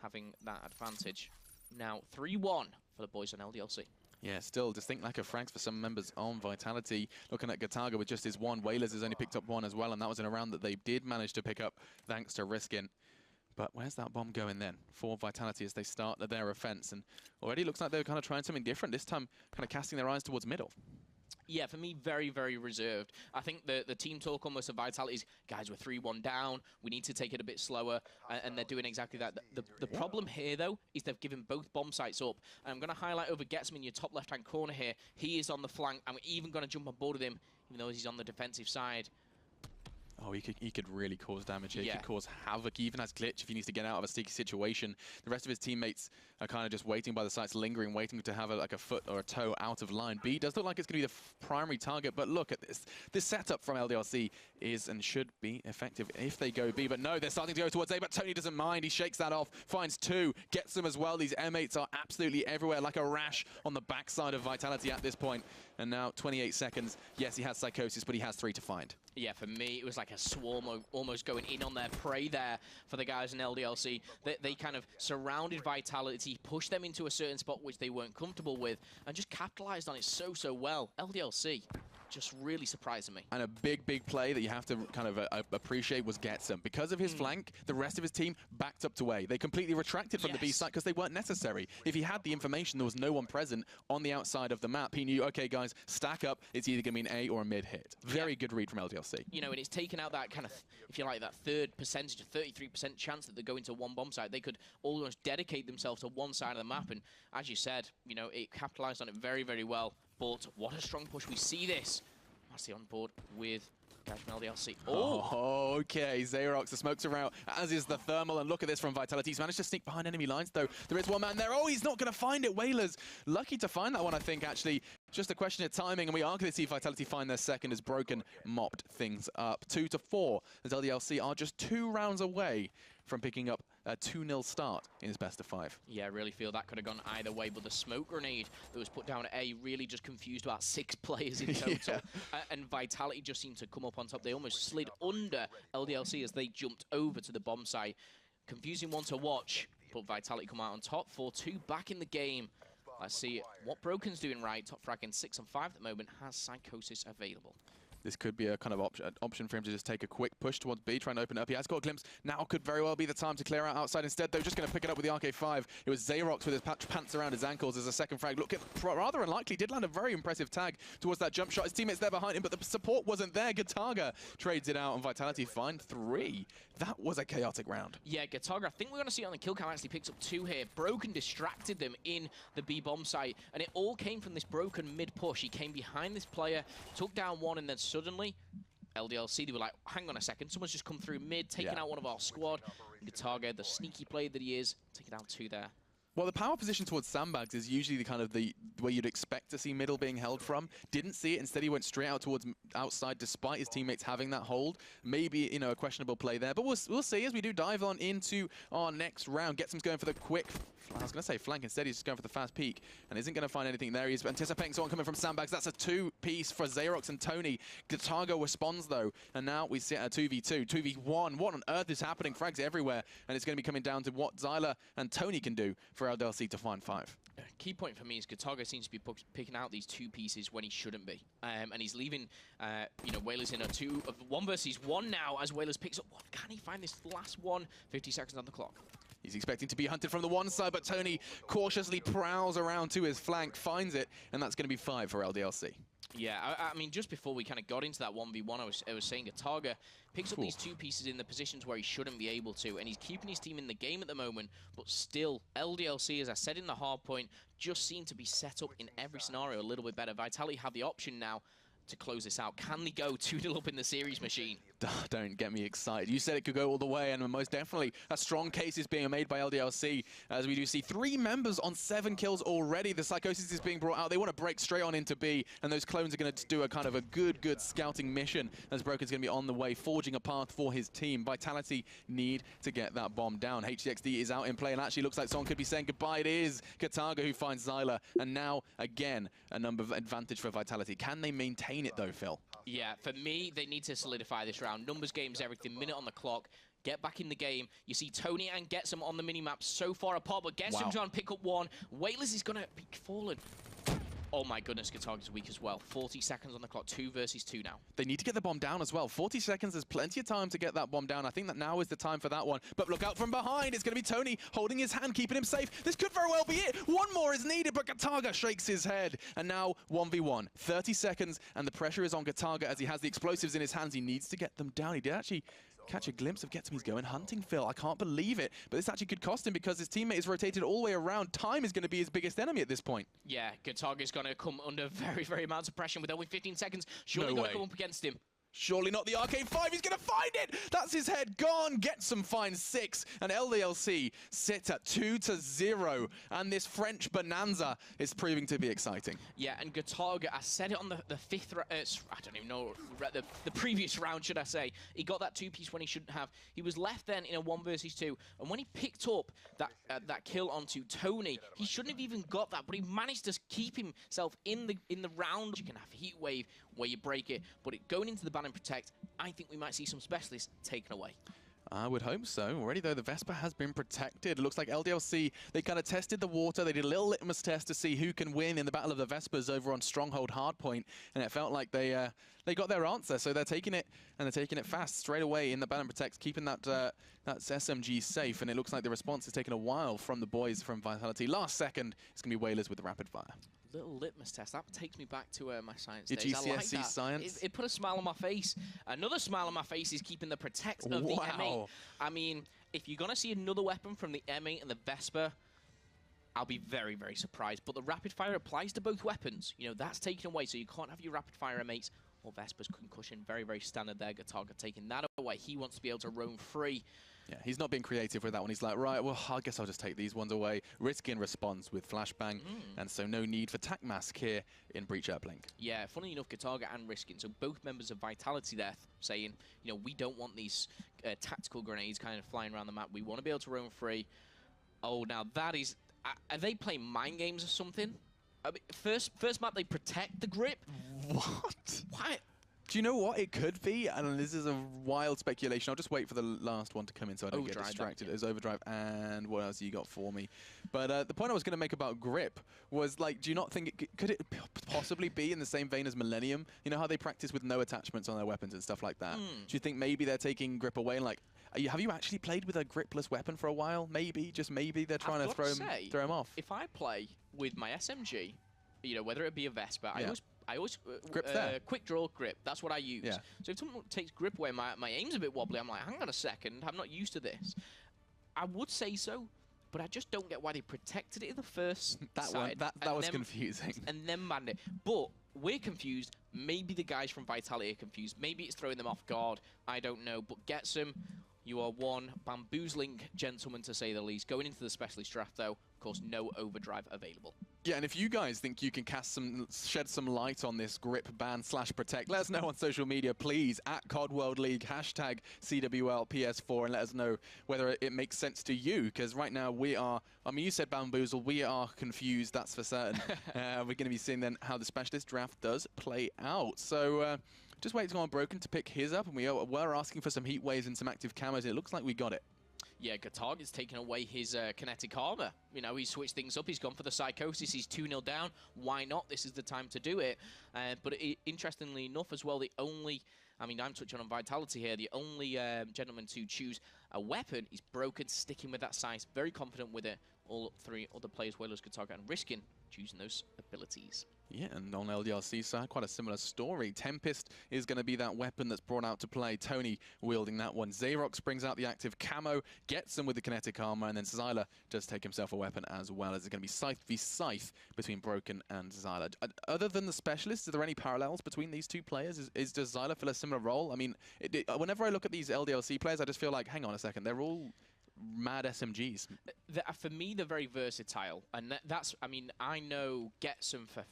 [SPEAKER 2] having that advantage. Now 3-1 for the boys on LDLC.
[SPEAKER 1] Yeah, still distinct lack of frags for some members on Vitality. Looking at Gotaga with just his 1. Wailers has only picked up 1 as well, and that was in a round that they did manage to pick up thanks to Riskin. But where's that bomb going then for Vitality as they start their offense? And already looks like they're kind of trying something different, this time kind of casting their eyes towards middle.
[SPEAKER 2] Yeah, for me, very, very reserved. I think the team talk almost of Vitality is, guys, we're 3-1 down. We need to take it a bit slower, and they're doing exactly that. The problem here, though, is they've given both bomb sites up. And I'm going to highlight over Getsom in your top left-hand corner here. He is on the flank. I'm even going to jump on board with him, even though he's on the defensive side.
[SPEAKER 1] Oh, he could really cause damage here. He could cause havoc. He even has glitch if he needs to get out of a sticky situation. The rest of his teammates are kind of just waiting by the sites, lingering, waiting to have like a foot or a toe out of line. B does look like it's going to be the primary target, but look at this. This setup from LDLC is and should be effective if they go B, but no, they're starting to go towards A, but Tony doesn't mind. He shakes that off, finds 2, gets them as well. These M8s are absolutely everywhere, like a rash on the backside of Vitality at this point. And now 28 seconds. Yes, he has Psychosis, but he has 3 to find. Yeah,
[SPEAKER 2] for me, it was like a swarm almost going in on their prey there for the guys in LDLC. They kind of surrounded Vitality, pushed them into a certain spot which they weren't comfortable with, and just capitalized on it so well. LDLC just really surprising me.
[SPEAKER 1] And a big play that you have to kind of appreciate was Getsom. Because of his flank, the rest of his team backed up to A. They completely retracted from the B side because they weren't necessary. If he had the information, there was no one present on the outside of the map. He knew, okay, guys, stack up. It's either going to be an A or a mid hit. Very good read from LDLC.
[SPEAKER 2] You know, and it's taken out that kind of, if you like, that third percentage, 33% chance that they go into one bomb site. They could almost dedicate themselves to one side of the map. And as you said, you know, it capitalized on it very well. But what a strong push. We see this. Massey on board with guys from LDLC.
[SPEAKER 1] Oh, okay. Zayrox, the smokes are out, as is the thermal. And look at this from Vitality. He's managed to sneak behind enemy lines, though. There is one man there. Oh, he's not going to find it. Wailers, lucky to find that one, I think, actually. Just a question of timing, and we are going to see Vitality find their second as Broken mopped things up. 2-4, as LDLC are just 2 rounds away from picking up a 2-0 start in his best of 5.
[SPEAKER 2] Yeah, I really feel that could have gone either way, but the smoke grenade that was put down at A really just confused about 6 players in total. And Vitality just seemed to come up on top. They almost slid under LDLC as they jumped over to the bomb site. Confusing one to watch, but Vitality come out on top. 4-2 back in the game. Let's see what Broken's doing right. Top frag in 6 and 5 at the moment, has Psychosis available.
[SPEAKER 1] This could be a kind of option for him to just take a quick push towards B, trying to open it up. He has got a glimpse. Now could very well be the time to clear out outside. Instead, they're just going to pick it up with the RK5. It was Zayrox with his pants around his ankles as a second frag. Look, rather unlikely. Did land a very impressive tag towards that jump shot. His teammates there behind him, but the support wasn't there. Gotaga trades it out, and Vitality find 3. That was a chaotic round.
[SPEAKER 2] Yeah, Gotaga, I think we're going to see it on the kill cam, actually picks up 2 here. Broken distracted them in the B bomb site, and it all came from this Broken mid push. He came behind this player, took down one, and then suddenly LDLC, they were like, hang on a second, someone's just come through mid, taking out one of our squad. Gotaga, the sneaky player that he is, taking down 2 there.
[SPEAKER 1] Well, the power position towards sandbags is usually the kind of where you'd expect to see middle being held from. Didn't see it. Instead, he went straight out towards outside, despite his teammates having that hold. Maybe, you know, a questionable play there. But we'll see as we do dive on into our next round. Getsom's going for the quick, I was going to say flank. Instead, he's just going for the fast peek and isn't going to find anything there. He's anticipating someone coming from sandbags. That's a 2-piece for Zayrox and Tony. Gotaga responds, though. And now we sit at a 2v2, 2v1. What on earth is happening? Frags everywhere. And it's going to be coming down to what ZylewR and Tony can do for LDLC to find 5.
[SPEAKER 2] Key point for me is Gotaga seems to be picking out these 2 pieces when he shouldn't be. And he's leaving, you know, Wailers in a 1 versus 1 now as Wailers picks up one. Can he find this last one? 50 seconds on the clock.
[SPEAKER 1] He's expecting to be hunted from the one side, but Tony cautiously prowls around to his flank, finds it, and that's going to be 5 for LDLC.
[SPEAKER 2] Yeah, I mean, just before we kind of got into that 1v1, I was saying Gotaga picks up these 2 pieces in the positions where he shouldn't be able to, and he's keeping his team in the game at the moment, but still, LDLC, as I said in the hard point, just seem to be set up in every scenario a little bit better. Vitality have the option now to close this out. Can they go 2-0 up in the series machine?
[SPEAKER 1] Don't get me excited. You said it could go all the way, and most definitely a strong case is being made by LDLC, as we do see 3 members on 7 kills already. The Psychosis is being brought out. They want to break straight on into B, and those clones are going to do a kind of a good scouting mission, as Broken's going to be on the way, forging a path for his team. Vitality need to get that bomb down. HDXD is out in play, and actually looks like someone could be saying goodbye. It is Gotaga who finds ZylewR, and now, again, a number of advantage for Vitality. Can they maintain it, though, Phil?
[SPEAKER 2] Yeah, for me, they need to solidify this round. Numbers game's everything, minute on the clock. Get back in the game. You see Tony and Getsom on the minimap so far apart, but Getsom's trying to pick up 1. Wailers is going to be fallen. Oh my goodness, Gotaga's weak as well. 40 seconds on the clock, 2 versus 2 now.
[SPEAKER 1] They need to get the bomb down as well. 40 seconds, there's plenty of time to get that bomb down. I think that now is the time for that one. But look out from behind. It's going to be Tony holding his hand, keeping him safe. This could very well be it. 1 more is needed, but Gotaga shakes his head. And now 1v1. 30 seconds, and the pressure is on Gotaga as he has the explosives in his hands. He needs to get them down. He did actually catch a glimpse of Getsom. He's going hunting, Phil. I can't believe it. But this actually could cost him because his teammate is rotated all the way around. Time is going to be his biggest enemy at this point.
[SPEAKER 2] Yeah, Gotaga's going to come under very amounts of pressure with only 15 seconds. Surely going to come up against him.
[SPEAKER 1] Surely not the Arcane 5. He's going to find it. That's his head gone. Getsom finds 6. And LDLC sit at 2-0. And this French bonanza is proving to be exciting.
[SPEAKER 2] Yeah, and Gotaga, I said it on the 5th, I don't even know, the previous round, should I say. He got that 2-piece when he shouldn't have. He was left then in a 1 versus 2. And when he picked up that kill onto Tony, he shouldn't have even got that. But he managed to keep himself in the round. You can have Heat Wave where you break it. But going into the ban and protect, I think we might see some specialists taken away.
[SPEAKER 1] I would hope so. Already, though, the Vesper has been protected. It looks like LDLC, they kind of tested the water. They did a little litmus test to see who can win in the Battle of the Vespers over on Stronghold Hardpoint, and it felt like they got their answer. So they're taking it, and they're taking it fast straight away in the Ban and Protect, keeping that SMG safe. And it looks like the response has taken a while from the boys from Vitality. Last second, it's going to be Wailers with the rapid fire.
[SPEAKER 2] Little litmus test. That takes me back to my science
[SPEAKER 1] Your
[SPEAKER 2] days.
[SPEAKER 1] GCSE
[SPEAKER 2] I like that.
[SPEAKER 1] science?
[SPEAKER 2] It put a smile on my face. Another smile on my face is keeping the protect of the M8. I mean, if you're going to see another weapon from the M8 and the Vesper, I'll be very surprised. But the rapid fire applies to both weapons. You know, that's taken away, so you can't have your rapid fire M8s or Vesper's concussion. Very standard there. Gotaga taking that away. He wants to be able to roam free.
[SPEAKER 1] Yeah, he's not being creative with that one. He's like, right, well, I guess I'll just take these ones away. Riskin responds with Flashbang, and so no need for Tac Mask here in Breach Uplink.
[SPEAKER 2] Yeah, funny enough, Gotaga and Riskin, so both members of Vitality there saying, you know, we don't want these tactical grenades kind of flying around the map. We want to be able to roam free. Oh, now that is... Are they playing mind games or something? I mean, first map, they protect the grip?
[SPEAKER 1] What?
[SPEAKER 2] What?
[SPEAKER 1] Do you know what it could be? And this is a wild speculation. I'll just wait for the last one to come in so I don't get distracted. There's Overdrive, and what else you got for me? But the point I was going to make about grip was, like, do you not think could it possibly be in the same vein as Millennium? You know how they practice with no attachments on their weapons and stuff like that? Do you think maybe they're taking grip away and, like, have you actually played with a gripless weapon for a while? Maybe, just maybe, they're trying to throw him off.
[SPEAKER 2] If I play with my SMG, you know, whether it be a Vesper, I always
[SPEAKER 1] grip there.
[SPEAKER 2] Quick draw grip. That's what I use.
[SPEAKER 1] Yeah.
[SPEAKER 2] So if someone takes grip away, my aim's a bit wobbly. I'm like, hang on a second, I'm not used to this. I would say so, but I just don't get why they protected it in the first side.
[SPEAKER 1] That was confusing.
[SPEAKER 2] And then banned it. But we're confused. Maybe the guys from Vitality are confused. Maybe it's throwing them off guard. I don't know. But Getsom, You are one bamboozling gentleman, to say the least. Going into the specialist draft, though, of course, no overdrive available.
[SPEAKER 1] Yeah, and if you guys think you can shed some light on this grip ban / protect, let us know on social media, please, at COD World League, hashtag CWL PS4, and let us know whether it makes sense to you, because right now we are, I mean, you said bamboozle, we are confused, that's for certain. We're going to be seeing then how the specialist draft does play out. So just wait to go on Broken to pick his up, and we're asking for some heat waves and some active camos, and it looks like we got it.
[SPEAKER 2] Yeah, Gotaga's taken away his kinetic armor. You know, he switched things up. He's gone for the psychosis. He's 2-0 down. Why not? This is the time to do it. But interestingly enough as well, the only, I mean, I'm touching on Vitality here, the only gentleman to choose a weapon is Broken, sticking with that size. Very confident with it. All three other players, Wailers, Gotaga, and Riskin, choosing those abilities. Yeah,
[SPEAKER 1] and on LDLC side, quite a similar story. Tempest is going to be that weapon that's brought out to play. Tony wielding that one. Zayrox brings out the active camo, Getsom with the kinetic armor, and then ZylewR does take himself a weapon as well. As it's going to be Scythe v Scythe between Broken and ZylewR. Other than the specialists, are there any parallels between these two players? Does ZylewR fill a similar role? I mean, whenever I look at these LDLC players, I just feel like, hang on a second, they're all mad SMGs.
[SPEAKER 2] For me, they're very versatile, and that's, I mean, I know Getsom for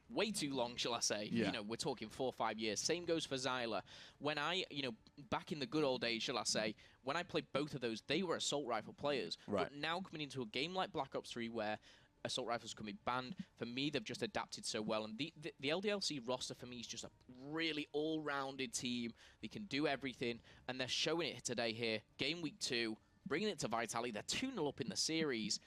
[SPEAKER 2] way too long, shall I say.
[SPEAKER 1] Yeah.
[SPEAKER 2] You know, we're talking 4 or 5 years. Same goes for ZylewR. When I, you know, back in the good old days, shall I say, when I played both of those, they were assault rifle players.
[SPEAKER 1] Right.
[SPEAKER 2] But now coming into a game like Black Ops 3 where assault rifles can be banned, for me, they've just adapted so well. And the LDLC roster, for me, is just a really all-rounded team. They can do everything, and they're showing it today here. Game week 2, bringing it to Vitality. They're 2-0 up in the series.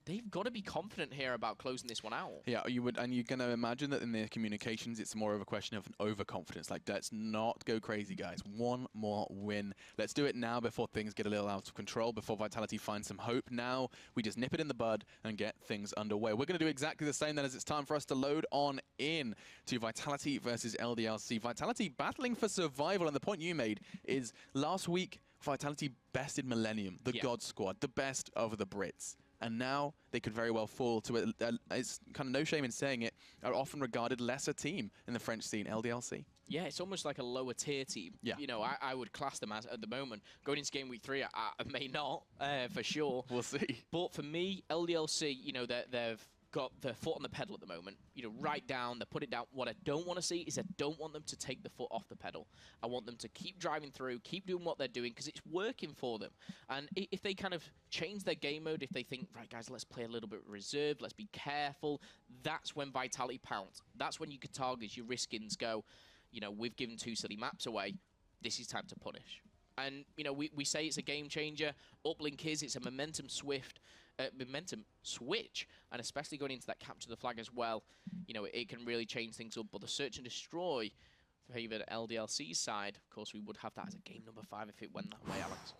[SPEAKER 2] They've got to be confident here about closing this one out.
[SPEAKER 1] Yeah, you would, and you're going to imagine that in their communications, it's more of a question of an overconfidence. Like, let's not go crazy, guys. One more win. Let's do it now before things get a little out of control, before Vitality finds some hope. Now, we just nip it in the bud and get things underway. We're going to do exactly the same then, as it's time for us to load on in to Vitality versus LDLC. Vitality battling for survival, and the point you made is last week, Vitality bested Millennium, the God Squad, the best of the Brits. And now they could very well fall to it. It's kind of no shame in saying it, are often regarded lesser team in the French scene, LDLC.
[SPEAKER 2] Yeah, it's almost like a lower tier team.
[SPEAKER 1] Yeah.
[SPEAKER 2] You know, I would class them as, at the moment. Going into game week 3, I may not, for sure.
[SPEAKER 1] We'll see.
[SPEAKER 2] But for me, LDLC, you know, they've got their foot on the pedal at the moment. You know, right down, they put it down. What I don't want to see is I don't want them to take the foot off the pedal. I want them to keep driving through, keep doing what they're doing, because it's working for them. And if they kind of change their game mode, if they think, right, guys, let's play a little bit reserved, let's be careful, that's when Vitality pounce. That's when you could target your Riskins go, you know, we've given 2 silly maps away. This is time to punish. And, you know, we say it's a game changer. Uplink is, it's a momentum switch, and especially going into that capture the flag as well, you know, it can really change things up. But the search and destroy favored LDLC side, of course, we would have that as a game number 5 if it went that way, Alex.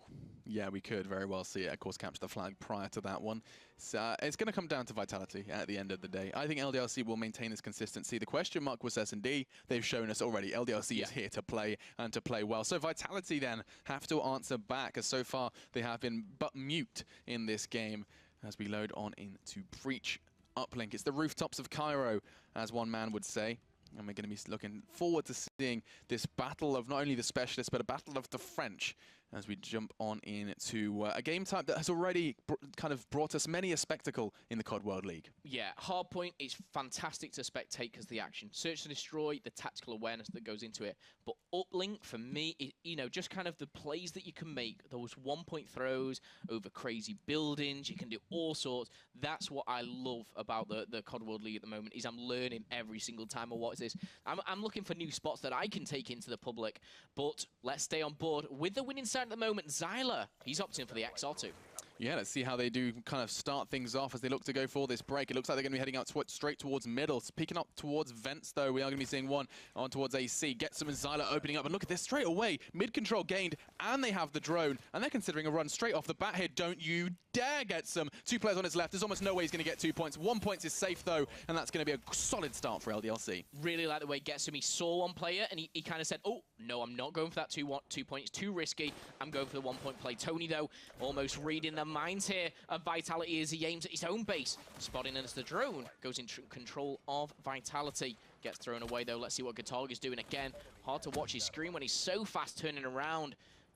[SPEAKER 1] Yeah, we could very well see it. Of course, capture the flag prior to that one. So, it's going to come down to Vitality at the end of the day. I think LDLC will maintain this consistency. The question mark was S&D. They've shown us already. LDLC is here to play and to play well. So Vitality then have to answer back, as so far they have been but mute in this game. As we load on into Breach Uplink. It's the rooftops of Cairo, as one man would say. And we're going to be looking forward to seeing this battle of not only the specialists, but a battle of the French as we jump on into a game type that has already kind of brought us many a spectacle in the COD World League.
[SPEAKER 2] Yeah, Hardpoint is fantastic to spectate because the action. Search and destroy, the tactical awareness that goes into it. But Uplink, for me, you know, just kind of the plays that you can make, those one-point throws over crazy buildings, you can do all sorts. That's what I love about the COD World League at the moment, is I'm learning every single time I watch this. I'm looking for new spots that I can take into the public, but let's stay on board with the winning side at the moment. ZylewR, he's opting for the XR2.
[SPEAKER 1] Yeah, let's see how they do kind of start things off as they look to go for this break. It looks like they're going to be heading out straight towards middle. Peeking up towards vents, though, we are going to be seeing one on towards AC. Getsom and ZylewR opening up. And look at this, straight away. Mid-control gained, and they have the drone. And they're considering a run straight off the bat here. Don't you dare, Getsom. 2 players on his left. There's almost no way he's going to get 2 points. 1 point is safe, though, and that's going to be a solid start for LDLC. Really
[SPEAKER 2] like the way Getsom, he saw one player, and he kind of said, oh, no, I'm not going for that 2 points. Too risky. I'm going for the 1 point play. Tony, though, almost reading the minds here of Vitality as he aims at his own base. Spotting as the drone goes in control of Vitality. Gets thrown away, though. Let's see what Gotaga is doing again. Hard to watch his screen when he's so fast turning around.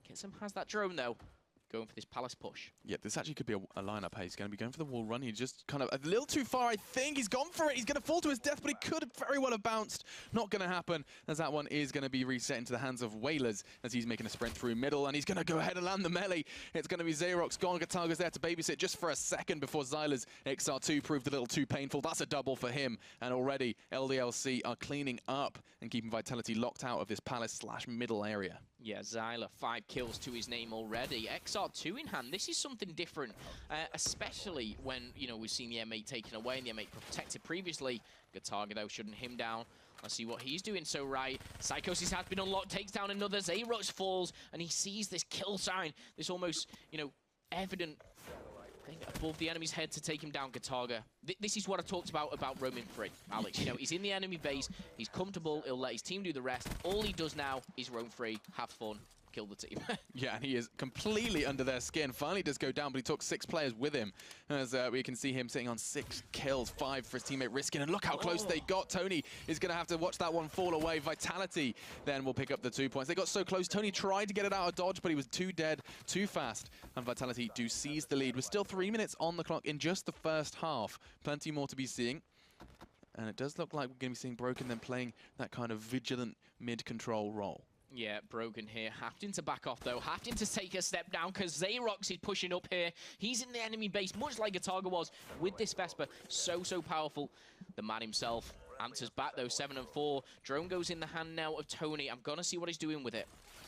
[SPEAKER 2] Getsom has that drone, though. Going for this Palace push.
[SPEAKER 1] Yeah, this actually could be a lineup. Hey, he's going to be going for the wall run. He just kind of a little too far, I think. He's gone for it. He's going to fall to his death, but he could very well have bounced. Not going to happen, as that one is going to be reset into the hands of Wailers as he's making a sprint through middle, and he's going to go ahead and land the melee. It's going to be Zayrox gone. Gotaga's there to babysit just for a second before Zyler's XR2 proved a little too painful. That's a double for him, and already LDLC are cleaning up and keeping Vitality locked out of this Palace/middle area.
[SPEAKER 2] Yeah, Zyler, 5 kills to his name already. XR2 in hand. This is something different, especially when, you know, we've seen the M8 taken away and the M8 protected previously. Gotaga, though, shutting him down. Let's see what he's doing so right. Psychosis has been unlocked, takes down another. Zayrox falls, and he sees this kill sign, this almost, you know, evident thing above the enemy's head to take him down. Gotaga. This is what I talked about roaming free, Alex. You know, he's in the enemy base, he's comfortable, he'll let his team do the rest. All he does now is roam free, have fun, kill the team.
[SPEAKER 1] Yeah, and he is completely under their skin. Finally does go down, but he took 6 players with him. As we can see him sitting on 6 kills, 5 for his teammate Riskin. And look how close they got. Tony is going to have to watch that one fall away. Vitality then will pick up the 2 points. They got so close. Tony tried to get it out of dodge, but he was too dead, too fast. And Vitality do seize the lead. We're still 3 minutes on the clock in just the first half. Plenty more to be seeing. And it does look like we're going to be seeing Broken then playing that kind of vigilant mid-control role.
[SPEAKER 2] Yeah, Broken here. Hafting to back off, though. Hafting to take a step down because Zayrox is pushing up here. He's in the enemy base, much like Gotaga was with this Vesper. So powerful. The man himself answers back, though. 7 and 4. Drone goes in the hand now of Tony. I'm going to see what he's doing with it.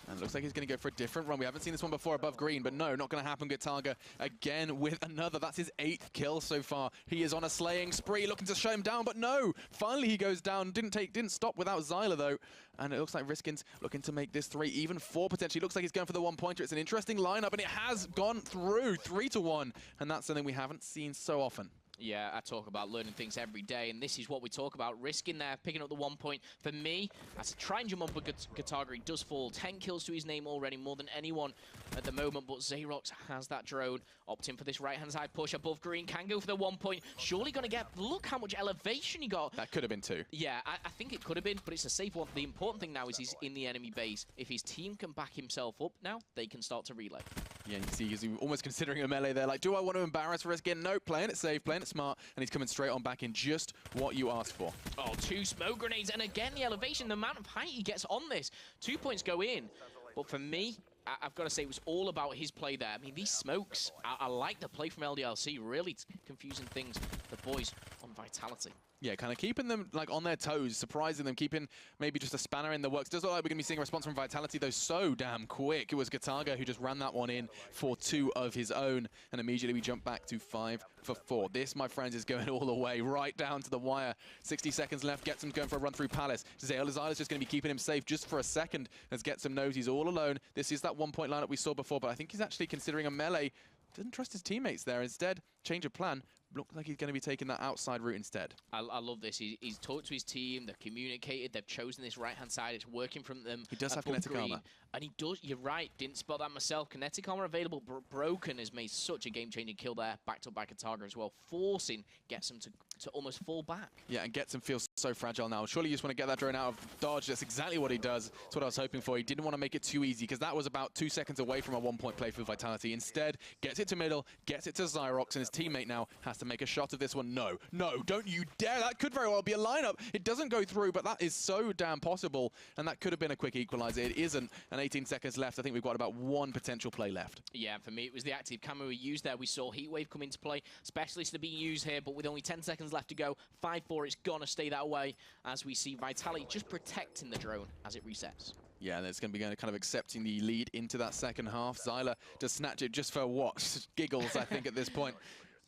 [SPEAKER 1] And it looks like he's going to go for a different run. We haven't seen this one before above green, but no, not going to happen. Gotaga again with another. That's his 8th kill so far. He is on a slaying spree, looking to show him down, but no. Finally, he goes down. Didn't stop without Zyler, though. And it looks like Riskin's looking to make this 3, even 4 potentially. Looks like he's going for the 1-pointer. It's an interesting lineup, and it has gone through 3-1. And that's something we haven't seen so often.
[SPEAKER 2] Yeah, I talk about learning things every day, and this is what we talk about. Riskin there, picking up the 1 point. For me, as a try and jump on Gotaga, he does fall. 10 kills to his name already, more than anyone at the moment, but Zayrox has that drone. Opting for this right-hand side push above green, can go for the 1 point. Surely going to get, look how much elevation he got.
[SPEAKER 1] That could have been 2.
[SPEAKER 2] Yeah, I think it could have been, but it's a safe one. The important thing now is he's in the enemy base. If his team can back himself up now, they can start to relay.
[SPEAKER 1] Yeah, you see he's almost considering a melee there. Like, do I want to embarrass Riskin? No, playing it safe, playing it smart, and he's coming straight on back in just what you asked for.
[SPEAKER 2] Oh, 2 smoke grenades, and again, the elevation, the amount of height he gets on this. 2 points go in, but for me, I've got to say, it was all about his play there. I mean, these smokes, I like the play from LDLC, really confusing things, the boys on Vitality.
[SPEAKER 1] Yeah, kind of keeping them like on their toes, surprising them, keeping maybe just a spanner in the works. Does look like we're going to be seeing a response from Vitality, though, so damn quick. It was Gotaga who just ran that one in for 2 of his own, and immediately we jump back to 5 for 4. This, my friends, is going all the way, right down to the wire. 60 seconds left. Getsom's going for a run through Palace. Zayler's just going to be keeping him safe just for a second, as Getsom knows he's all alone. This is that 1-point lineup we saw before, but I think he's actually considering a melee. Doesn't trust his teammates there. Instead, change of plan. Looks like he's going to be taking that outside route instead.
[SPEAKER 2] I love this. He's talked to his team, they've communicated, they've chosen this right-hand side, it's working from them.
[SPEAKER 1] He does have kinetic armor.
[SPEAKER 2] And he does, you're right, didn't spot that myself. Kinetic armor available, Broken has made such a game-changing kill there, backed up by Gotaga as well, forcing Getsom to almost fall back.
[SPEAKER 1] Yeah, and Getsom feels so fragile now. Surely you just want to get that drone out of dodge. That's exactly what he does. That's what I was hoping for. He didn't want to make it too easy, because that was about 2 seconds away from a 1-point play for Vitality. Instead, gets it to middle, gets it to Zayrox, and his teammate now has to make a shot of this one. No, don't you dare. That could very well be a lineup. It doesn't go through, but that is so damn possible, and that could have been a quick equalizer. It isn't, and 18 seconds left. I think we've got about 1 potential play left.
[SPEAKER 2] Yeah, for me, it was the active camo we used there. We saw Heatwave come into play. Specialists are being used here, but with only 10 seconds left to go, 5-4, it's gonna stay that way, as we see Vitality just protecting the drone as it resets.
[SPEAKER 1] Yeah, and it's going to be kind of accepting the lead into that second half. Zyler to snatch it just for what? Giggles, I think, at this point.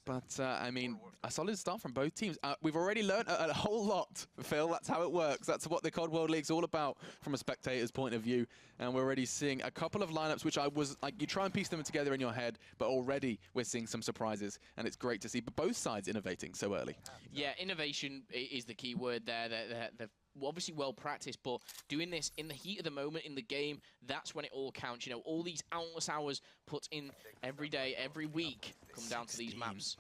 [SPEAKER 1] But, I mean, a solid start from both teams. We've already learned a whole lot, Phil. That's how it works. That's what the COD World League's all about from a spectator's point of view. And we're already seeing a couple of lineups, which I was, like, you try and piece them together in your head, but already we're seeing some surprises. And it's great to see both sides innovating so early. Yeah,
[SPEAKER 2] innovation is the key word there. They're obviously well practiced, but doing this in the heat of the moment in the game, that's when it all counts. You know, all these countless hours put in every day, every week, come down to these maps.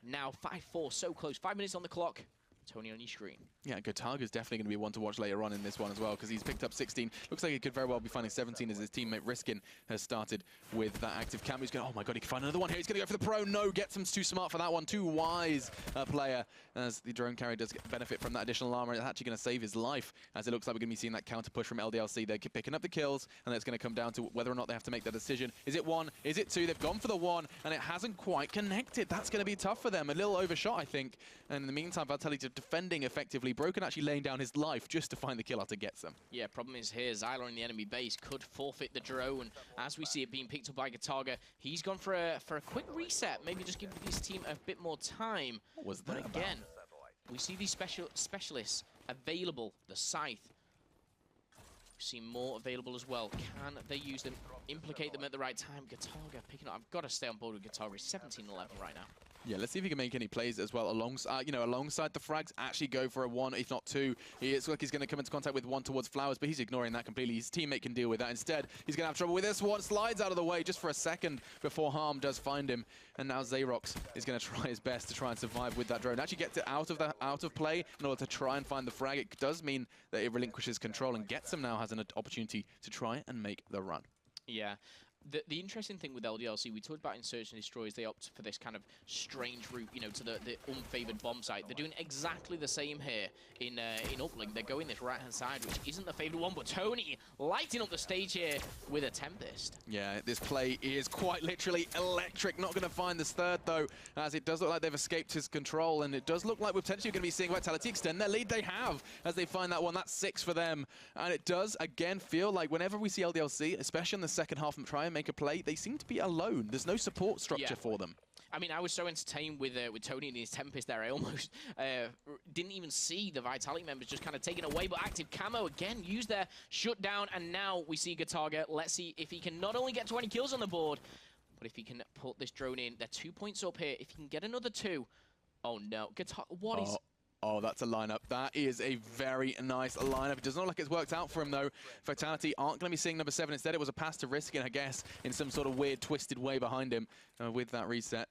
[SPEAKER 2] Now 5-4, so close. 5 minutes on the clock. Tony on your screen.
[SPEAKER 1] Yeah, Gotaga is definitely going to be one to watch later on in this one as well, because he's picked up 16. Looks like he could very well be finding 17 as his teammate Riskin has started with that active cam. He's going, oh my god, he can find another one here. He's going to go for the pro. No, Getsom's too smart for that one. Too wise player, as the drone carrier does benefit from that additional armor. It's actually going to save his life, as it looks like we're going to be seeing that counter push from LDLC. They're picking up the kills, and it's going to come down to whether or not they have to make that decision. Is it one? Is it two? They've gone for the one, and it hasn't quite connected. That's going to be tough for them. A little overshot, I think. And in the meantime, Vitality defending effectively. Broken actually laying down his life just to find the kill out to Getsom.
[SPEAKER 2] Yeah, problem is here, ZylewR in the enemy base could forfeit the drone. As we see it being picked up by Gotaga, he's gone for a quick reset. Maybe just give his team a bit more time.
[SPEAKER 1] What was that
[SPEAKER 2] But again, we see these specialists available. The Scythe. We see more available as well. Can they use them, implicate them at the right time? Gotaga picking up. I've got to stay on board with Gotaga. He's 17-11 right now.
[SPEAKER 1] Yeah, let's see if he can make any plays as well alongside, alongside the frags. Actually go for a one, if not two. It's like he's going to come into contact with one towards Flowers, but he's ignoring that completely. His teammate can deal with that. Instead, he's going to have trouble with this one. Slides out of the way just for a second before harm does find him. And now Zayrox is going to try his best to try and survive with that drone. Actually gets it out of play in order to try and find the frag. It does mean that it relinquishes control, and Getsom now has an opportunity to try and make the run.
[SPEAKER 2] Yeah. The interesting thing with LDLC, we talked about in Search and Destroy, is they opt for this kind of strange route, to the unfavored bomb site. They're doing exactly the same here in Uplink. They're going this right-hand side, which isn't the favored one, but Tony lighting up the stage here with a Tempest.
[SPEAKER 1] Yeah, this play is quite literally electric. Not going to find this third, though, as it does look like they've escaped his control, and it does look like we're potentially going to be seeing Vitality extend their lead. They have, as they find that one. That's 6 for them, and it does, again, feel like whenever we see LDLC, especially in the second half, try and make a play, they seem to be alone. There's no support structure for them.
[SPEAKER 2] I mean, I was so entertained with Tony and his Tempest there. I almost didn't even see the Vitality members just kind of taken away. But active camo, again, used their shutdown. And now we see Gotaga. Let's see if he can not only get 20 kills on the board, but if he can put this drone in. They're 2 points up here. If he can get another 2. Oh, no. Gotaga, what is...
[SPEAKER 1] Oh, that's a lineup. That is a very nice lineup. It doesn't look like it's worked out for him, though. Vitality aren't going to be seeing number 7. Instead, it was a pass to Riskin, I guess, in some sort of weird, twisted way behind him with that reset.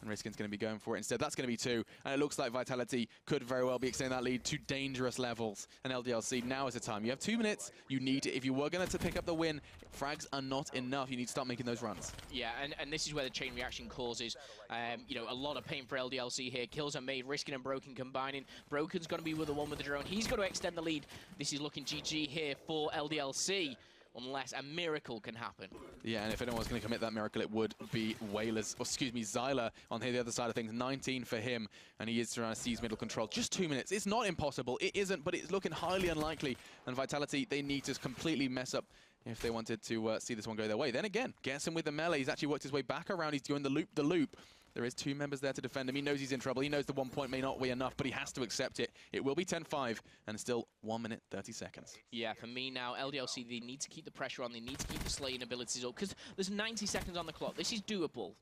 [SPEAKER 1] And Riskin's going to be going for it instead. That's going to be 2. And it looks like Vitality could very well be extending that lead to dangerous levels. And LDLC, now is the time. You have 2 minutes. You need to, if you were going to pick up the win, frags are not enough. You need to start making those runs.
[SPEAKER 2] Yeah, and this is where the chain reaction causes, a lot of pain for LDLC here. Kills are made, Riskin and Broken combining. Broken's going to be with the one with the drone. He's going to extend the lead. This is looking GG here for LDLC. Unless a miracle can happen. Yeah, and if anyone's going to commit that miracle, it would be Wailers, or excuse me, ZylewR on here, the other side of things. 19 for him, and he is trying to seize middle control. Just 2 minutes. It's not impossible. It isn't, but it's looking highly unlikely. And Vitality, they need to completely mess up if they wanted to see this one go their way. Then again, Getsom with the melee. He's actually worked his way back around. He's doing the loop. There is 2 members there to defend him. He knows he's in trouble. He knows the 1 point may not be enough, but he has to accept it. It will be 10-5, and still 1 minute, 30 seconds. Yeah, for me now, LDLC, they need to keep the pressure on. They need to keep the slaying abilities up, because there's 90 seconds on the clock. This is doable.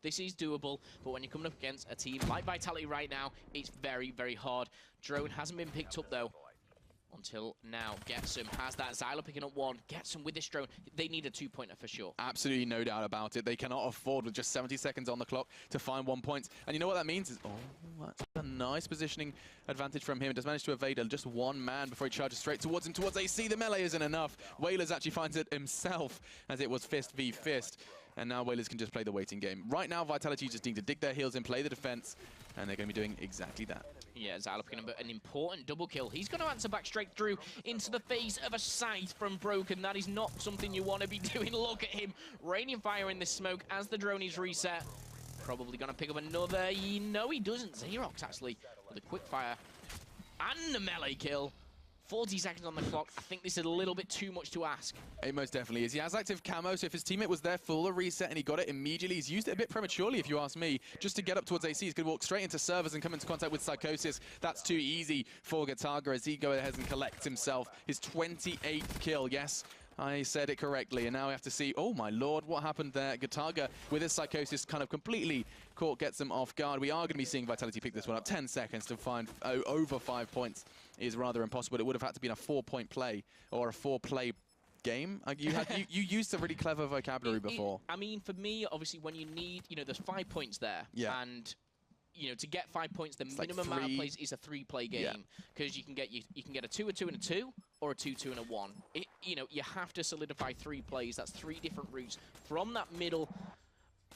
[SPEAKER 2] But when you're coming up against a team like Vitality right now, it's very, very hard. Drone hasn't been picked up, though. Until now, Getsom has that. ZylewR picking up 1. Getsom with this drone. They need a 2-pointer for sure. Absolutely no doubt about it. They cannot afford, with just 70 seconds on the clock, to find 1 point. And you know what that means is, that's a nice positioning advantage from him. It does manage to evade just 1 man before he charges straight towards him, towards AC. The melee isn't enough. Wailers actually finds it himself, as it was fist v fist. And now Wailers can just play the waiting game. Right now, Vitality just need to dig their heels in, play the defense, and they're going to be doing exactly that. Yeah, ZylewR picking up an important double kill. He's going to answer back straight through into the face of a Scythe from Broken. That is not something you want to be doing. Look at him raining fire in this smoke as the drone is reset. Probably going to pick up another. No, he doesn't. Zayrox actually with a quick fire and a melee kill. 40 seconds on the clock. I think this is a little bit too much to ask. It most definitely is. He has active camo, so if his teammate was there full of reset and he got it immediately, he's used it a bit prematurely, if you ask me, just to get up towards AC. He's going to walk straight into servers and come into contact with Psychosis. That's too easy for Gotaga as he goes ahead and collects himself his 28th kill. Yes, I said it correctly, and now we have to see, oh my lord, what happened there? Gotaga, with his Psychosis, kind of completely gets them off guard. We are going to be seeing Vitality pick this one up. 10 seconds to find over 5 points is rather impossible. It would have had to be a 4-point play, or a 4-play game. You used a really clever vocabulary before. I mean, for me, obviously, when you need, there's 5 points there, and you know, to get 5 points, the
[SPEAKER 1] It's
[SPEAKER 2] minimum
[SPEAKER 1] like
[SPEAKER 2] amount of plays is a 3-play game, because you can get a 2, a 2, and a 2, or a 2, 2, and a 1. You know, you have to solidify 3 plays. That's 3 different routes from that middle,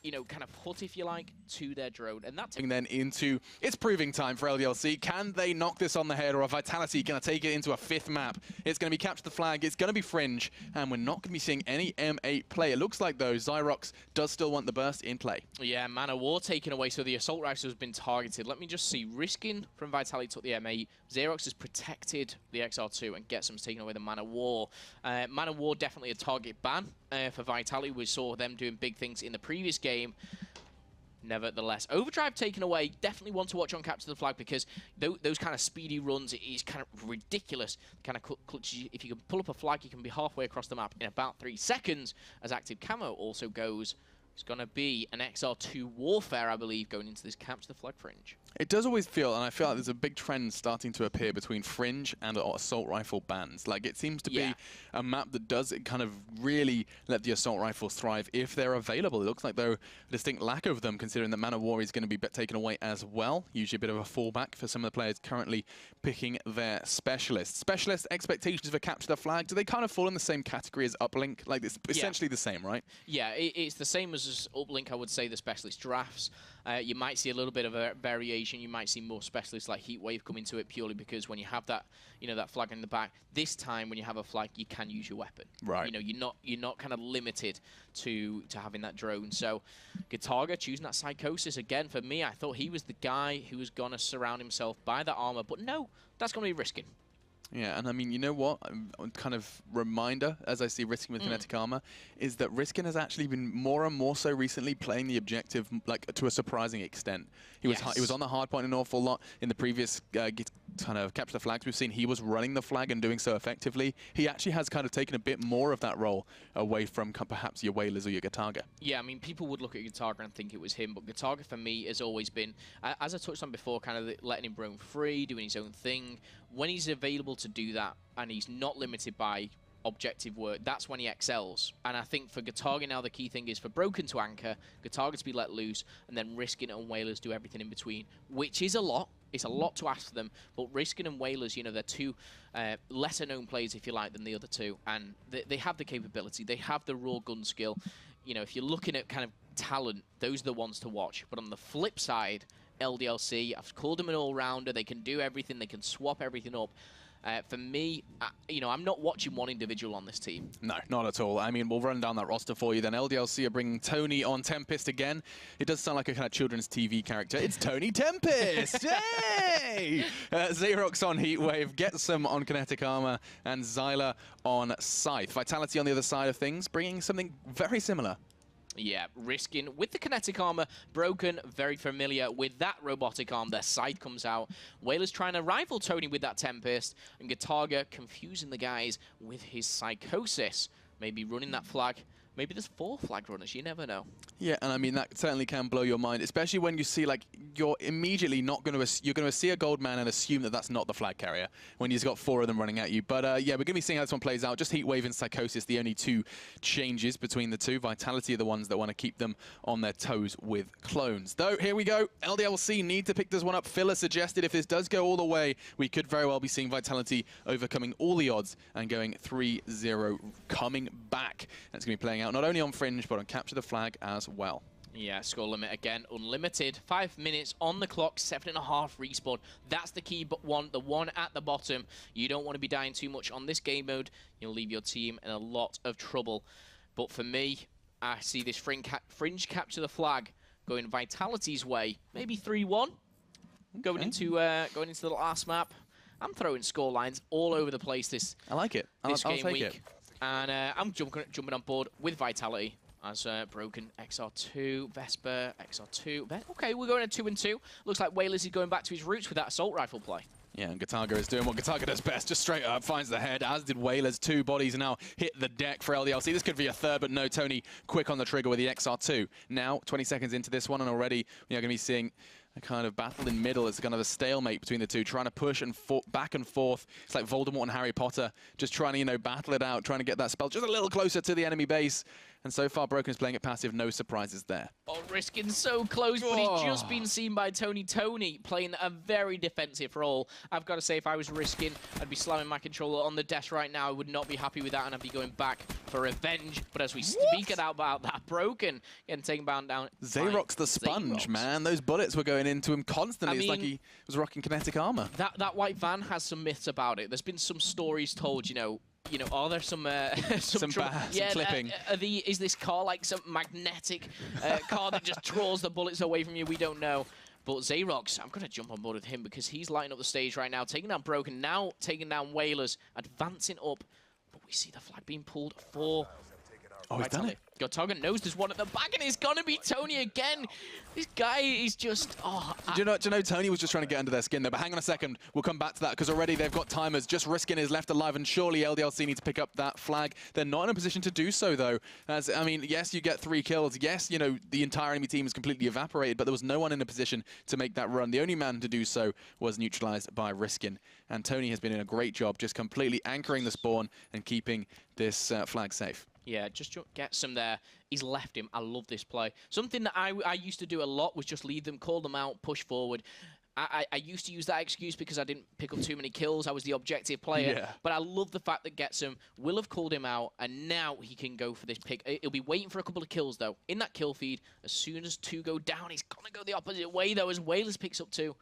[SPEAKER 2] you know, kind of hut, if you like, to their drone. And that's
[SPEAKER 1] then into it's proving time for LDLC. Can they knock this on the head, or are Vitality going to take it into a 5th map? It's going to be Capture the Flag, it's going to be Fringe, and we're not going to be seeing any M8 play. It looks like, though, Zayrox does still want the burst in play.
[SPEAKER 2] Yeah, Man of War taken away, so the Assault Rifle has been targeted. Let me just see. Riskin from Vitality took the M8. Zayrox has protected the XR2, and Getsom's taken away the Man of War. Man of War definitely a target ban for Vitality. We saw them doing big things in the previous game. Nevertheless, Overdrive taken away. Definitely one to watch on Capture the Flag, because those kind of speedy runs, it is kind of ridiculous. Kind of clutches. If you can pull up a flag, you can be halfway across the map in about 3 seconds. As Active Camo also goes. It's going to be an XR2 Warfare, I believe, going into this Capture the Flag Fringe.
[SPEAKER 1] It does always feel, and I feel like there's a big trend starting to appear between Fringe and Assault Rifle bans. Like, it seems to be a map that does kind of really let the Assault Rifles thrive if they're available. It looks like, though, a distinct lack of them, considering that Man of War is going to be taken away as well. Usually a bit of a fallback for some of the players currently picking their specialists. Specialist expectations for Capture the Flag, do they kind of fall in the same category as Uplink? Like, it's essentially the same, right?
[SPEAKER 2] Yeah, it's the same as Uplink, I would say, the specialist drafts. You might see a little bit of a variation. You might see more specialists like Heatwave come into it, purely because when you have that, you know, that flag in the back, this time when you have a flag, you can use your weapon.
[SPEAKER 1] Right.
[SPEAKER 2] You know, you're not kind of limited to having that drone. So Gotaga choosing that Psychosis again. For me, I thought he was the guy who was gonna surround himself by that armor, but no, that's gonna be Riskin.
[SPEAKER 1] Yeah, and I mean, you know what? Kind of reminder, as I see Riskin with kinetic armor, is that Riskin has actually been more and more so recently playing the objective, like, to a surprising extent. He was on the hard point an awful lot in the previous kind of Capture the Flags. We've seen he was running the flag and doing so effectively. He actually has kind of taken a bit more of that role away from perhaps your Wailers or your Gotaga.
[SPEAKER 2] Yeah, I mean, people would look at Gotaga and think it was him, but Gotaga for me has always been, as I touched on before, kind of letting him roam free, doing his own thing. When he's available to do that, and he's not limited by objective work, that's when he excels. And I think for Gotaga now, the key thing is for Broken to anchor, Gotaga to be let loose, and then Riskin and Wailers do everything in between, which is a lot. It's a lot to ask for them, but Riskin and Wailers, you know, they're two lesser-known players, if you like, than the other two, and they have the capability. They have the raw gun skill. You know, if you're looking at kind of talent, those are the ones to watch. But on the flip side, LDLC, I've called them an all-rounder. They can do everything. They can swap everything up. For me, you know, I'm not watching one individual on this team. No,
[SPEAKER 1] not at all. I mean, we'll run down that roster for you then. LDLC are bringing Tony on Tempest again. It does sound like a kind of children's TV character. It's Tony Tempest! Yay! Zayrox on Heatwave, Getsom on Kinetic Armor, and ZylewR on Scythe. Vitality on the other side of things, bringing something very similar.
[SPEAKER 2] Yeah, Riskin with the kinetic armor, Broken, very familiar with that robotic arm. Their side comes out. Wailers trying to rival Tony with that Tempest, and Gotaga confusing the guys with his Psychosis. Maybe running that flag. Maybe there's 4 flag runners, you never know.
[SPEAKER 1] Yeah, and I mean, that certainly can blow your mind, especially when you see, like, you're immediately not going to, you're going to see a gold man and assume that that's not the flag carrier when you've got 4 of them running at you. But yeah, we're going to be seeing how this one plays out. Just Heatwave and Psychosis, the only 2 changes between the two. Vitality are the ones that want to keep them on their toes with clones. Though, here we go. LDLC need to pick this one up. Filler suggested if this does go all the way, we could very well be seeing Vitality overcoming all the odds and going 3-0 coming back. That's going to be playing out not only on Fringe, but on Capture the Flag as well.
[SPEAKER 2] Yeah, score limit again, unlimited. 5 minutes on the clock, 7.5 respawn. That's the key, but the one at the bottom. You don't want to be dying too much on this game mode. You'll leave your team in a lot of trouble. But for me, I see this Fringe Capture the Flag going Vitality's way. Maybe 3-1. Going into the last map. I'm throwing score lines all over the place this
[SPEAKER 1] I like it.
[SPEAKER 2] This
[SPEAKER 1] I'll
[SPEAKER 2] game
[SPEAKER 1] take
[SPEAKER 2] week.
[SPEAKER 1] it.
[SPEAKER 2] And I'm jumping on board with Vitality as Broken, XR2, Vesper, XR2. Okay, we're going at 2-2. Looks like Wailers is going back to his roots with that assault rifle play. Yeah,
[SPEAKER 1] and Gotaga is doing what Gotaga does best, just straight up, finds the head, as did Wailers. 2 bodies now hit the deck for LDLC. This could be a third, but no, Tony quick on the trigger with the XR2. Now, 20 seconds into this one, and already we are going to be seeing a kind of battle in middle. It's kind of a stalemate between the two, trying to push and back and forth. It's like Voldemort and Harry Potter, just trying to, you know, battle it out, trying to get that spell just a little closer to the enemy base. And so far, Broken is playing it passive, no surprises there.
[SPEAKER 2] Oh, Riskin so close, but he's just been seen by Tony. Tony playing a very defensive role. I've got to say, if I was Riskin, I'd be slamming my controller on the desk right now. I would not be happy with that, and I'd be going back for revenge. But as we speak about that, Broken getting taken down.
[SPEAKER 1] Zayrox the sponge, man. Those bullets were going into him constantly. It's like he was rocking kinetic armor.
[SPEAKER 2] That white van has some myths about it. There's been some stories told, are there some
[SPEAKER 1] clipping?
[SPEAKER 2] Is this car like some magnetic car that just draws the bullets away from you? We don't know. But Zayrox, I'm going to jump on board with him because he's lighting up the stage right now, taking down Broken, now taking down Wailers, advancing up. But we see the flag being pulled for...
[SPEAKER 1] Oh, he's done it.
[SPEAKER 2] Gotaga knows there's one at the back, and it's going to be Tony again. This guy is just...
[SPEAKER 1] Do you know, Tony was just trying to get under their skin there, but hang on a second. We'll come back to that, because already they've got timers. Just Riskin is left alive, and surely LDLC need to pick up that flag. They're not in a position to do so, though. I mean, yes, you get 3 kills. Yes, the entire enemy team is completely evaporated, but there was no one in a position to make that run. The only man to do so was neutralized by Riskin. And Tony has been in a great job just completely anchoring the spawn and keeping this flag safe.
[SPEAKER 2] Yeah, just Getsom there. He's left him. I love this play. Something that I used to do a lot was just leave them, call them out, push forward. I used to use that excuse because I didn't pick up too many kills. I was the objective player. Yeah. But I love the fact that Getsom will have called him out, and now he can go for this pick. He'll be waiting for a couple of kills, though. In that kill feed, as soon as 2 go down, he's going to go the opposite way, though, as Wailers picks up 2.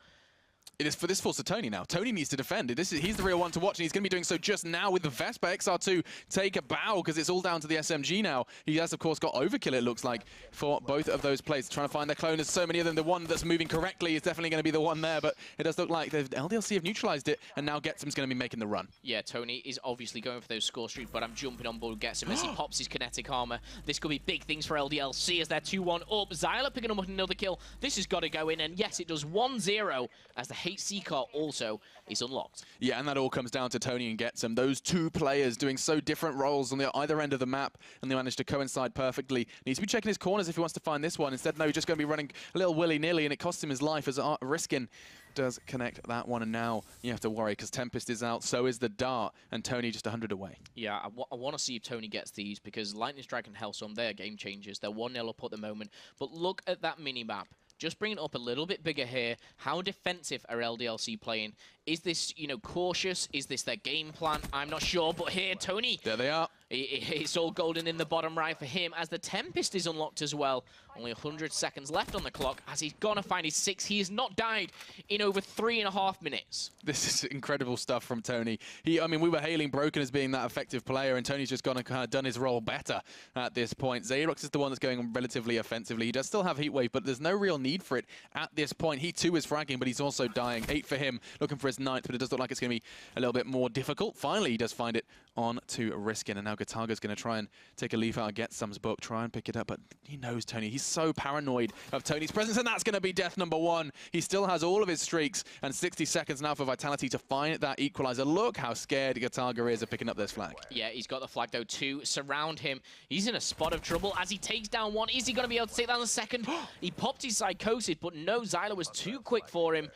[SPEAKER 1] It is for this falls to Tony now. Tony needs to defend. He's the real one to watch, and he's going to be doing so just now with the Vespa. XR2 take a bow because it's all down to the SMG now. He has, of course, got overkill, it looks like, for both of those plays. Trying to find their clone. There's so many of them. The one that's moving correctly is definitely going to be the one there, but it does look like LDLC have neutralized it, and now Getsom's going to be making the run. Yeah,
[SPEAKER 2] Tony is obviously going for those score streaks, but I'm jumping on board Getsom as he pops his kinetic armor. This could be big things for LDLC as they're 2-1 up. ZylewR picking up another kill. This has got to go in, and yes, it does 1-0 as the HC car also is unlocked.
[SPEAKER 1] Yeah, and that all comes down to Tony and Getsom. Those 2 players doing so different roles on the either end of the map, and they managed to coincide perfectly. Needs to be checking his corners if he wants to find this one. Instead, no, he's just going to be running a little willy-nilly, and it costs him his life as Riskin does connect that one, and now you have to worry because Tempest is out, so is the Dart, and Tony just 100 away.
[SPEAKER 2] Yeah, I want to see if Tony gets these because Lightning Strike and Hellstorm, they're game changers. They're 1-0 up at the moment, but look at that mini-map. Just bring it up a little bit bigger here. How defensive are LDLC playing? Is this, cautious? Is this their game plan? I'm not sure, but here, Tony.
[SPEAKER 1] There they are.
[SPEAKER 2] It's all golden in the bottom right for him as the Tempest is unlocked as well. Only 100 seconds left on the clock as he's going to find his 6. He has not died in over 3.5 minutes.
[SPEAKER 1] This is incredible stuff from Tony. I mean, we were hailing Broken as being that effective player, and Tony's just gone and kind of done his role better at this point. Zayrox is the one that's going relatively offensively. He does still have Heatwave, but there's no real need for it at this point. He too is fragging, but he's also dying. 8 for him, looking for his 9th, but it does look like it's going to be a little bit more difficult. Finally, he does find it on to Riskin, and now Gotaga's going to try and take a leaf out of Getsom's book, try and pick it up, but he knows Tony. He's so paranoid of Tony's presence, and that's going to be death number 1. He still has all of his streaks, and 60 seconds now for Vitality to find that equalizer. Look how scared Gotaga is of picking up this flag.
[SPEAKER 2] Yeah, he's got the flag, though, to surround him. He's in a spot of trouble as he takes down 1. Is he going to be able to take down the 2nd? He popped his psychosis, but no, ZylewR was too quick for him.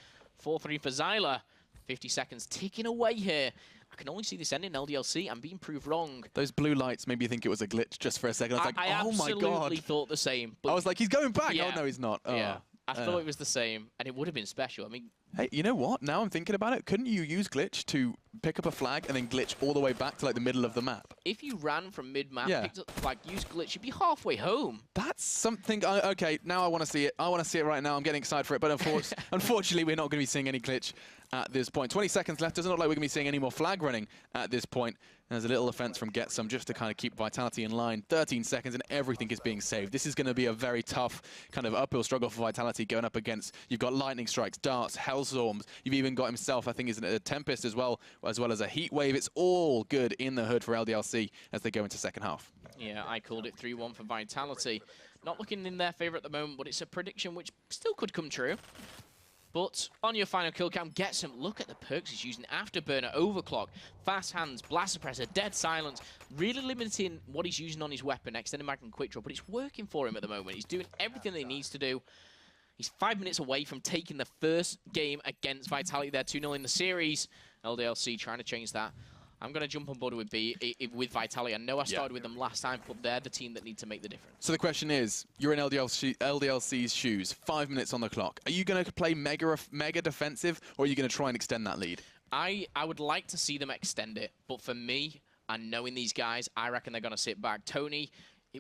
[SPEAKER 2] 4-3 for ZylewR. 50 seconds ticking away here. I can only see this ending LDLC. I'm being proved wrong.
[SPEAKER 1] Those blue lights made me think it was a glitch just for a second. I was like, oh my God.
[SPEAKER 2] I absolutely thought the same.
[SPEAKER 1] But I was like, he's going back. Yeah. Oh, no, he's not.
[SPEAKER 2] Yeah. I thought it was the same, and it would have been special. I mean,
[SPEAKER 1] hey, you know what? Now I'm thinking about it. Couldn't you use glitch to pick up a flag and then glitch all the way back to like the middle of the map?
[SPEAKER 2] If you ran from mid-map, picked up the flag, used glitch, you'd be halfway home.
[SPEAKER 1] That's something. Okay, now I want to see it. I want to see it right now. I'm getting excited for it, but unfortunately, we're not going to be seeing any glitch at this point. 20 seconds left. Doesn't look like we're going to be seeing any more flag running at this point. There's a little offense from Getsom just to kind of keep Vitality in line. 13 seconds and everything is being saved. This is going to be a very tough kind of uphill struggle for Vitality going up against. You've got lightning strikes, darts, hellstorms. You've even got himself, I think, is a Tempest as well as a heat wave. It's all good in the hood for LDLC as they go into second half.
[SPEAKER 2] Yeah, I called it 3-1 for Vitality. Not looking in their favor at the moment, but it's a prediction which still could come true. But on your final kill count, Getsom, look at the perks he's using. Afterburner, Overclock, Fast Hands, Blast Suppressor, Dead Silence. Really limiting what he's using on his weapon, Extended Mag and Quick Draw, but it's working for him at the moment. He's doing everything that he needs to do. He's 5 minutes away from taking the first game against Vitality. They're 2-0 in the series. LDLC trying to change that. I'm going to jump on board with with Vitality. I know I started with them last time, but they're the team that need to make the difference.
[SPEAKER 1] So the question is, you're in LDLC's shoes, 5 minutes on the clock. Are you going to play mega defensive, or are you going to try and extend that lead?
[SPEAKER 2] I would like to see them extend it, but for me, and knowing these guys, I reckon they're going to sit back. Tony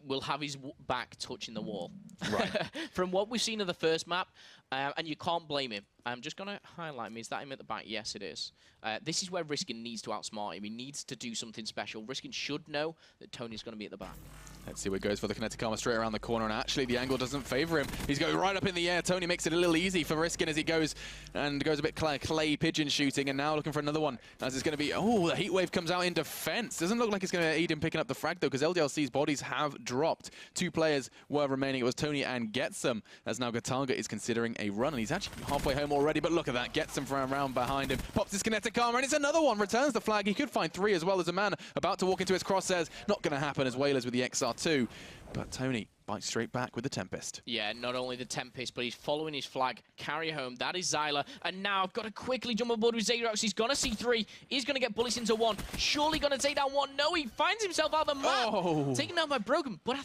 [SPEAKER 2] will have his back touching the wall.
[SPEAKER 1] Right.
[SPEAKER 2] From what we've seen of the first map, and you can't blame him. I'm just going to highlight him. Is that him at the back? Yes, it is. This is where Riskin needs to outsmart him. He needs to do something special. Riskin should know that Tony's going to be at the back.
[SPEAKER 1] Let's see what goes for the kinetic armor straight around the corner, and actually the angle doesn't favor him. He's going right up in the air. Tony makes it a little easy for Riskin as he goes a bit clay pigeon shooting, and now looking for another one as it's going to be, oh, the heat wave comes out in defense. Doesn't look like it's going to aid him picking up the frag though, because LDLC's bodies have dropped. 2 players were remaining. It was Tony and Getsom, as now Gotaga is considering a run, and he's actually halfway home already, but look at that. Getsom from around behind him, pops his kinetic armor, and it's another one. Returns the flag. He could find 3 as well as a man about to walk into his crosshairs. Not going to happen as Wailers with the XR2. But Tony bites straight back with the Tempest.
[SPEAKER 2] Yeah, not only the Tempest, but he's following his flag. Carry home. That is ZylewR. And now I've got to quickly jump on board with Zayrox. He's going to see 3. He's going to get bullets into 1. Surely going to take down 1. No, he finds himself out of the map.
[SPEAKER 1] Oh.
[SPEAKER 2] Taken down by Broken. But I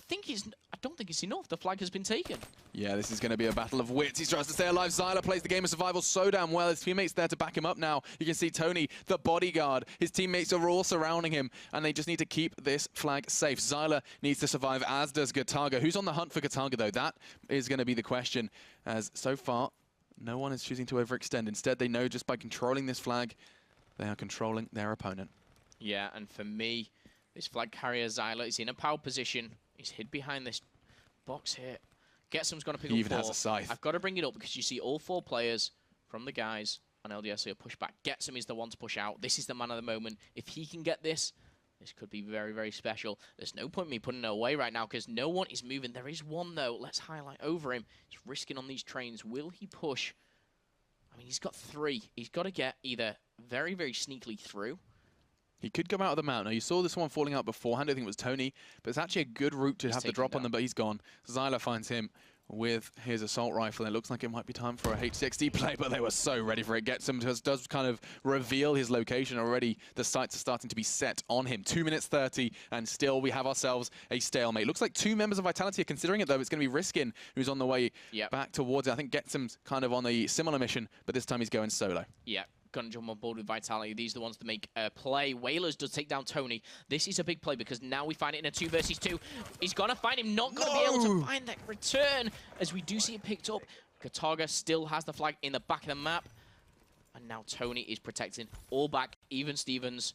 [SPEAKER 2] don't think it's enough. The flag has been taken.
[SPEAKER 1] Yeah, this is going to be a battle of wits. He tries to stay alive. ZylewR plays the game of survival so damn well. His teammates there to back him up now. You can see Tony, the bodyguard. His teammates are all surrounding him, and they just need to keep this flag safe. ZylewR needs to survive, as does Gotaga. Who's on the hunt for Gotaga, though? That is going to be the question, as so far, no one is choosing to overextend. Instead, they know just by controlling this flag, they are controlling their opponent.
[SPEAKER 2] Yeah, and for me, this flag carrier ZylewR is in a power position. He's hid behind this box here. Getsom's going to pick up 4. He even has a scythe. I've got to bring it up because you see all 4 players from the guys on LDLC are pushed back. Getsom is the one to push out. This is the man of the moment. If he can get this, this could be very, very special. There's no point in me putting it away right now because no one is moving. There is one, though. Let's highlight over him. He's risking on these trains. Will he push? I mean, he's got 3. He's got to get either very, very sneakily through.
[SPEAKER 1] He could come out of the mount. Now, you saw this one falling out beforehand. I think it was Tony, but it's actually a good route to have the drop on them, but he's gone. ZylewR finds him with his assault rifle. It looks like it might be time for a H60 play, but they were so ready for it. Getsom does kind of reveal his location already. The sights are starting to be set on him. 2 minutes 30, and still we have ourselves a stalemate. Looks like 2 members of Vitality are considering it, though. It's going to be Riskin who's on the way back towards it. I think Getsom's kind of on a similar mission, but this time he's going solo.
[SPEAKER 2] Yeah. Going to jump on board with Vitality. These are the ones to make a play. Wailers does take down Tony. This is a big play because now we find it in a 2 versus 2. He's going to find him. Not going to be able to find that return as we do see it picked up. Gotaga still has the flag in the back of the map. And now Tony is protecting all back. Even Stevens.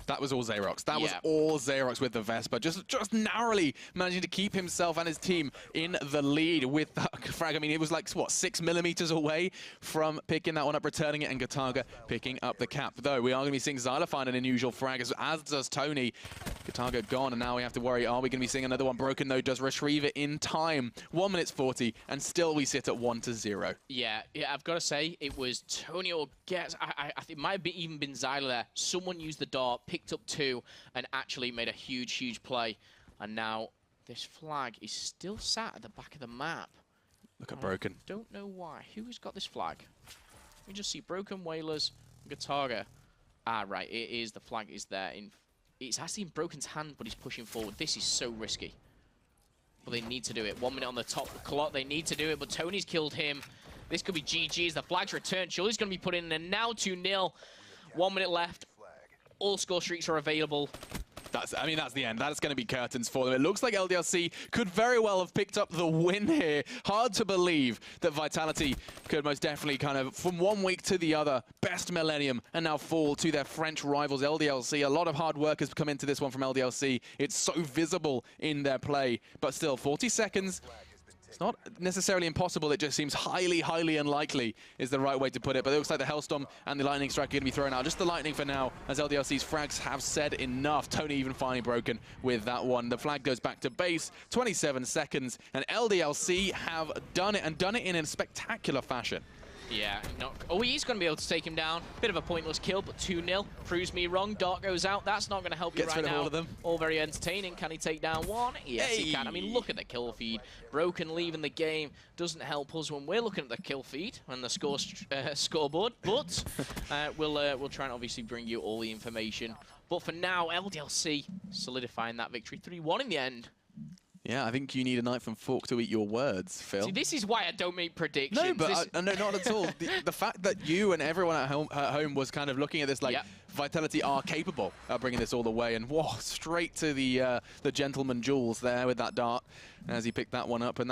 [SPEAKER 1] That was all Zayrox. That was all Zayrox with the Vespa. Just narrowly managing to keep himself and his team in the lead with that frag. I mean, it was like, what, 6 millimeters away from picking that one up, returning it, and Gotaga picking up the cap. Though, we are going to be seeing ZylewR find an unusual frag, as does Tony. Gotaga gone, and now we have to worry, are we going to be seeing another one? Broken, though, does retrieve it in time. 1 minute 40, and still we sit at 1-0.
[SPEAKER 2] Yeah, I've got to say, it was Tony or Getz. I think it might have even been ZylewR there. Someone used the dart, picked up 2, and actually made a huge, huge play. And now this flag is still sat at the back of the map.
[SPEAKER 1] Look at Broken.
[SPEAKER 2] Don't know why. Who's got this flag? We just see Broken, Wailers, Gotaga. Ah, right. It is. The flag is there. It's actually in Broken's hand, but he's pushing forward. This is so risky. But they need to do it. 1 minute on the top clock. They need to do it, but Tony's killed him. This could be GG's. The flag's returned. Surely's going to be put in, and now 2-0. 1 minute left. All score streaks are available.
[SPEAKER 1] That's the end. That's going to be curtains for them. It looks like LDLC could very well have picked up the win here. Hard to believe that Vitality could most definitely kind of, from 1 week to the other, best Millennium, and now fall to their French rivals, LDLC. A lot of hard work has come into this one from LDLC. It's so visible in their play. But still, 40 seconds. It's not necessarily impossible, it just seems highly, highly unlikely is the right way to put it. But it looks like the Hellstorm and the Lightning Strike are going to be thrown out. Just the Lightning for now, as LDLC's frags have said enough. Tony even finally Broken with that one. The flag goes back to base, 27 seconds, and LDLC have done it, and done it in a spectacular fashion.
[SPEAKER 2] Yeah, he's going to be able to take him down. Bit of a pointless kill, but 2-0 proves me wrong. Dart goes out. That's not going to help you
[SPEAKER 1] Gets
[SPEAKER 2] right
[SPEAKER 1] rid of
[SPEAKER 2] now.
[SPEAKER 1] all of them.
[SPEAKER 2] All very entertaining. Can he take down one? Yes, he can. I mean, look at the kill feed. Broken leaving the game doesn't help us when we're looking at the kill feed and the scoreboard. But we'll try and obviously bring you all the information. But for now, LDLC solidifying that victory 3-1 in the end.
[SPEAKER 1] Yeah, I think you need a knife and fork to eat your words, Phil.
[SPEAKER 2] See, this is why I don't make predictions.
[SPEAKER 1] No, but no, not at all. The fact that you and everyone at home was kind of looking at this like Vitality are capable of bringing this all the way, and whoa, straight to the gentleman Jules there with that dart as he picked that one up, and that's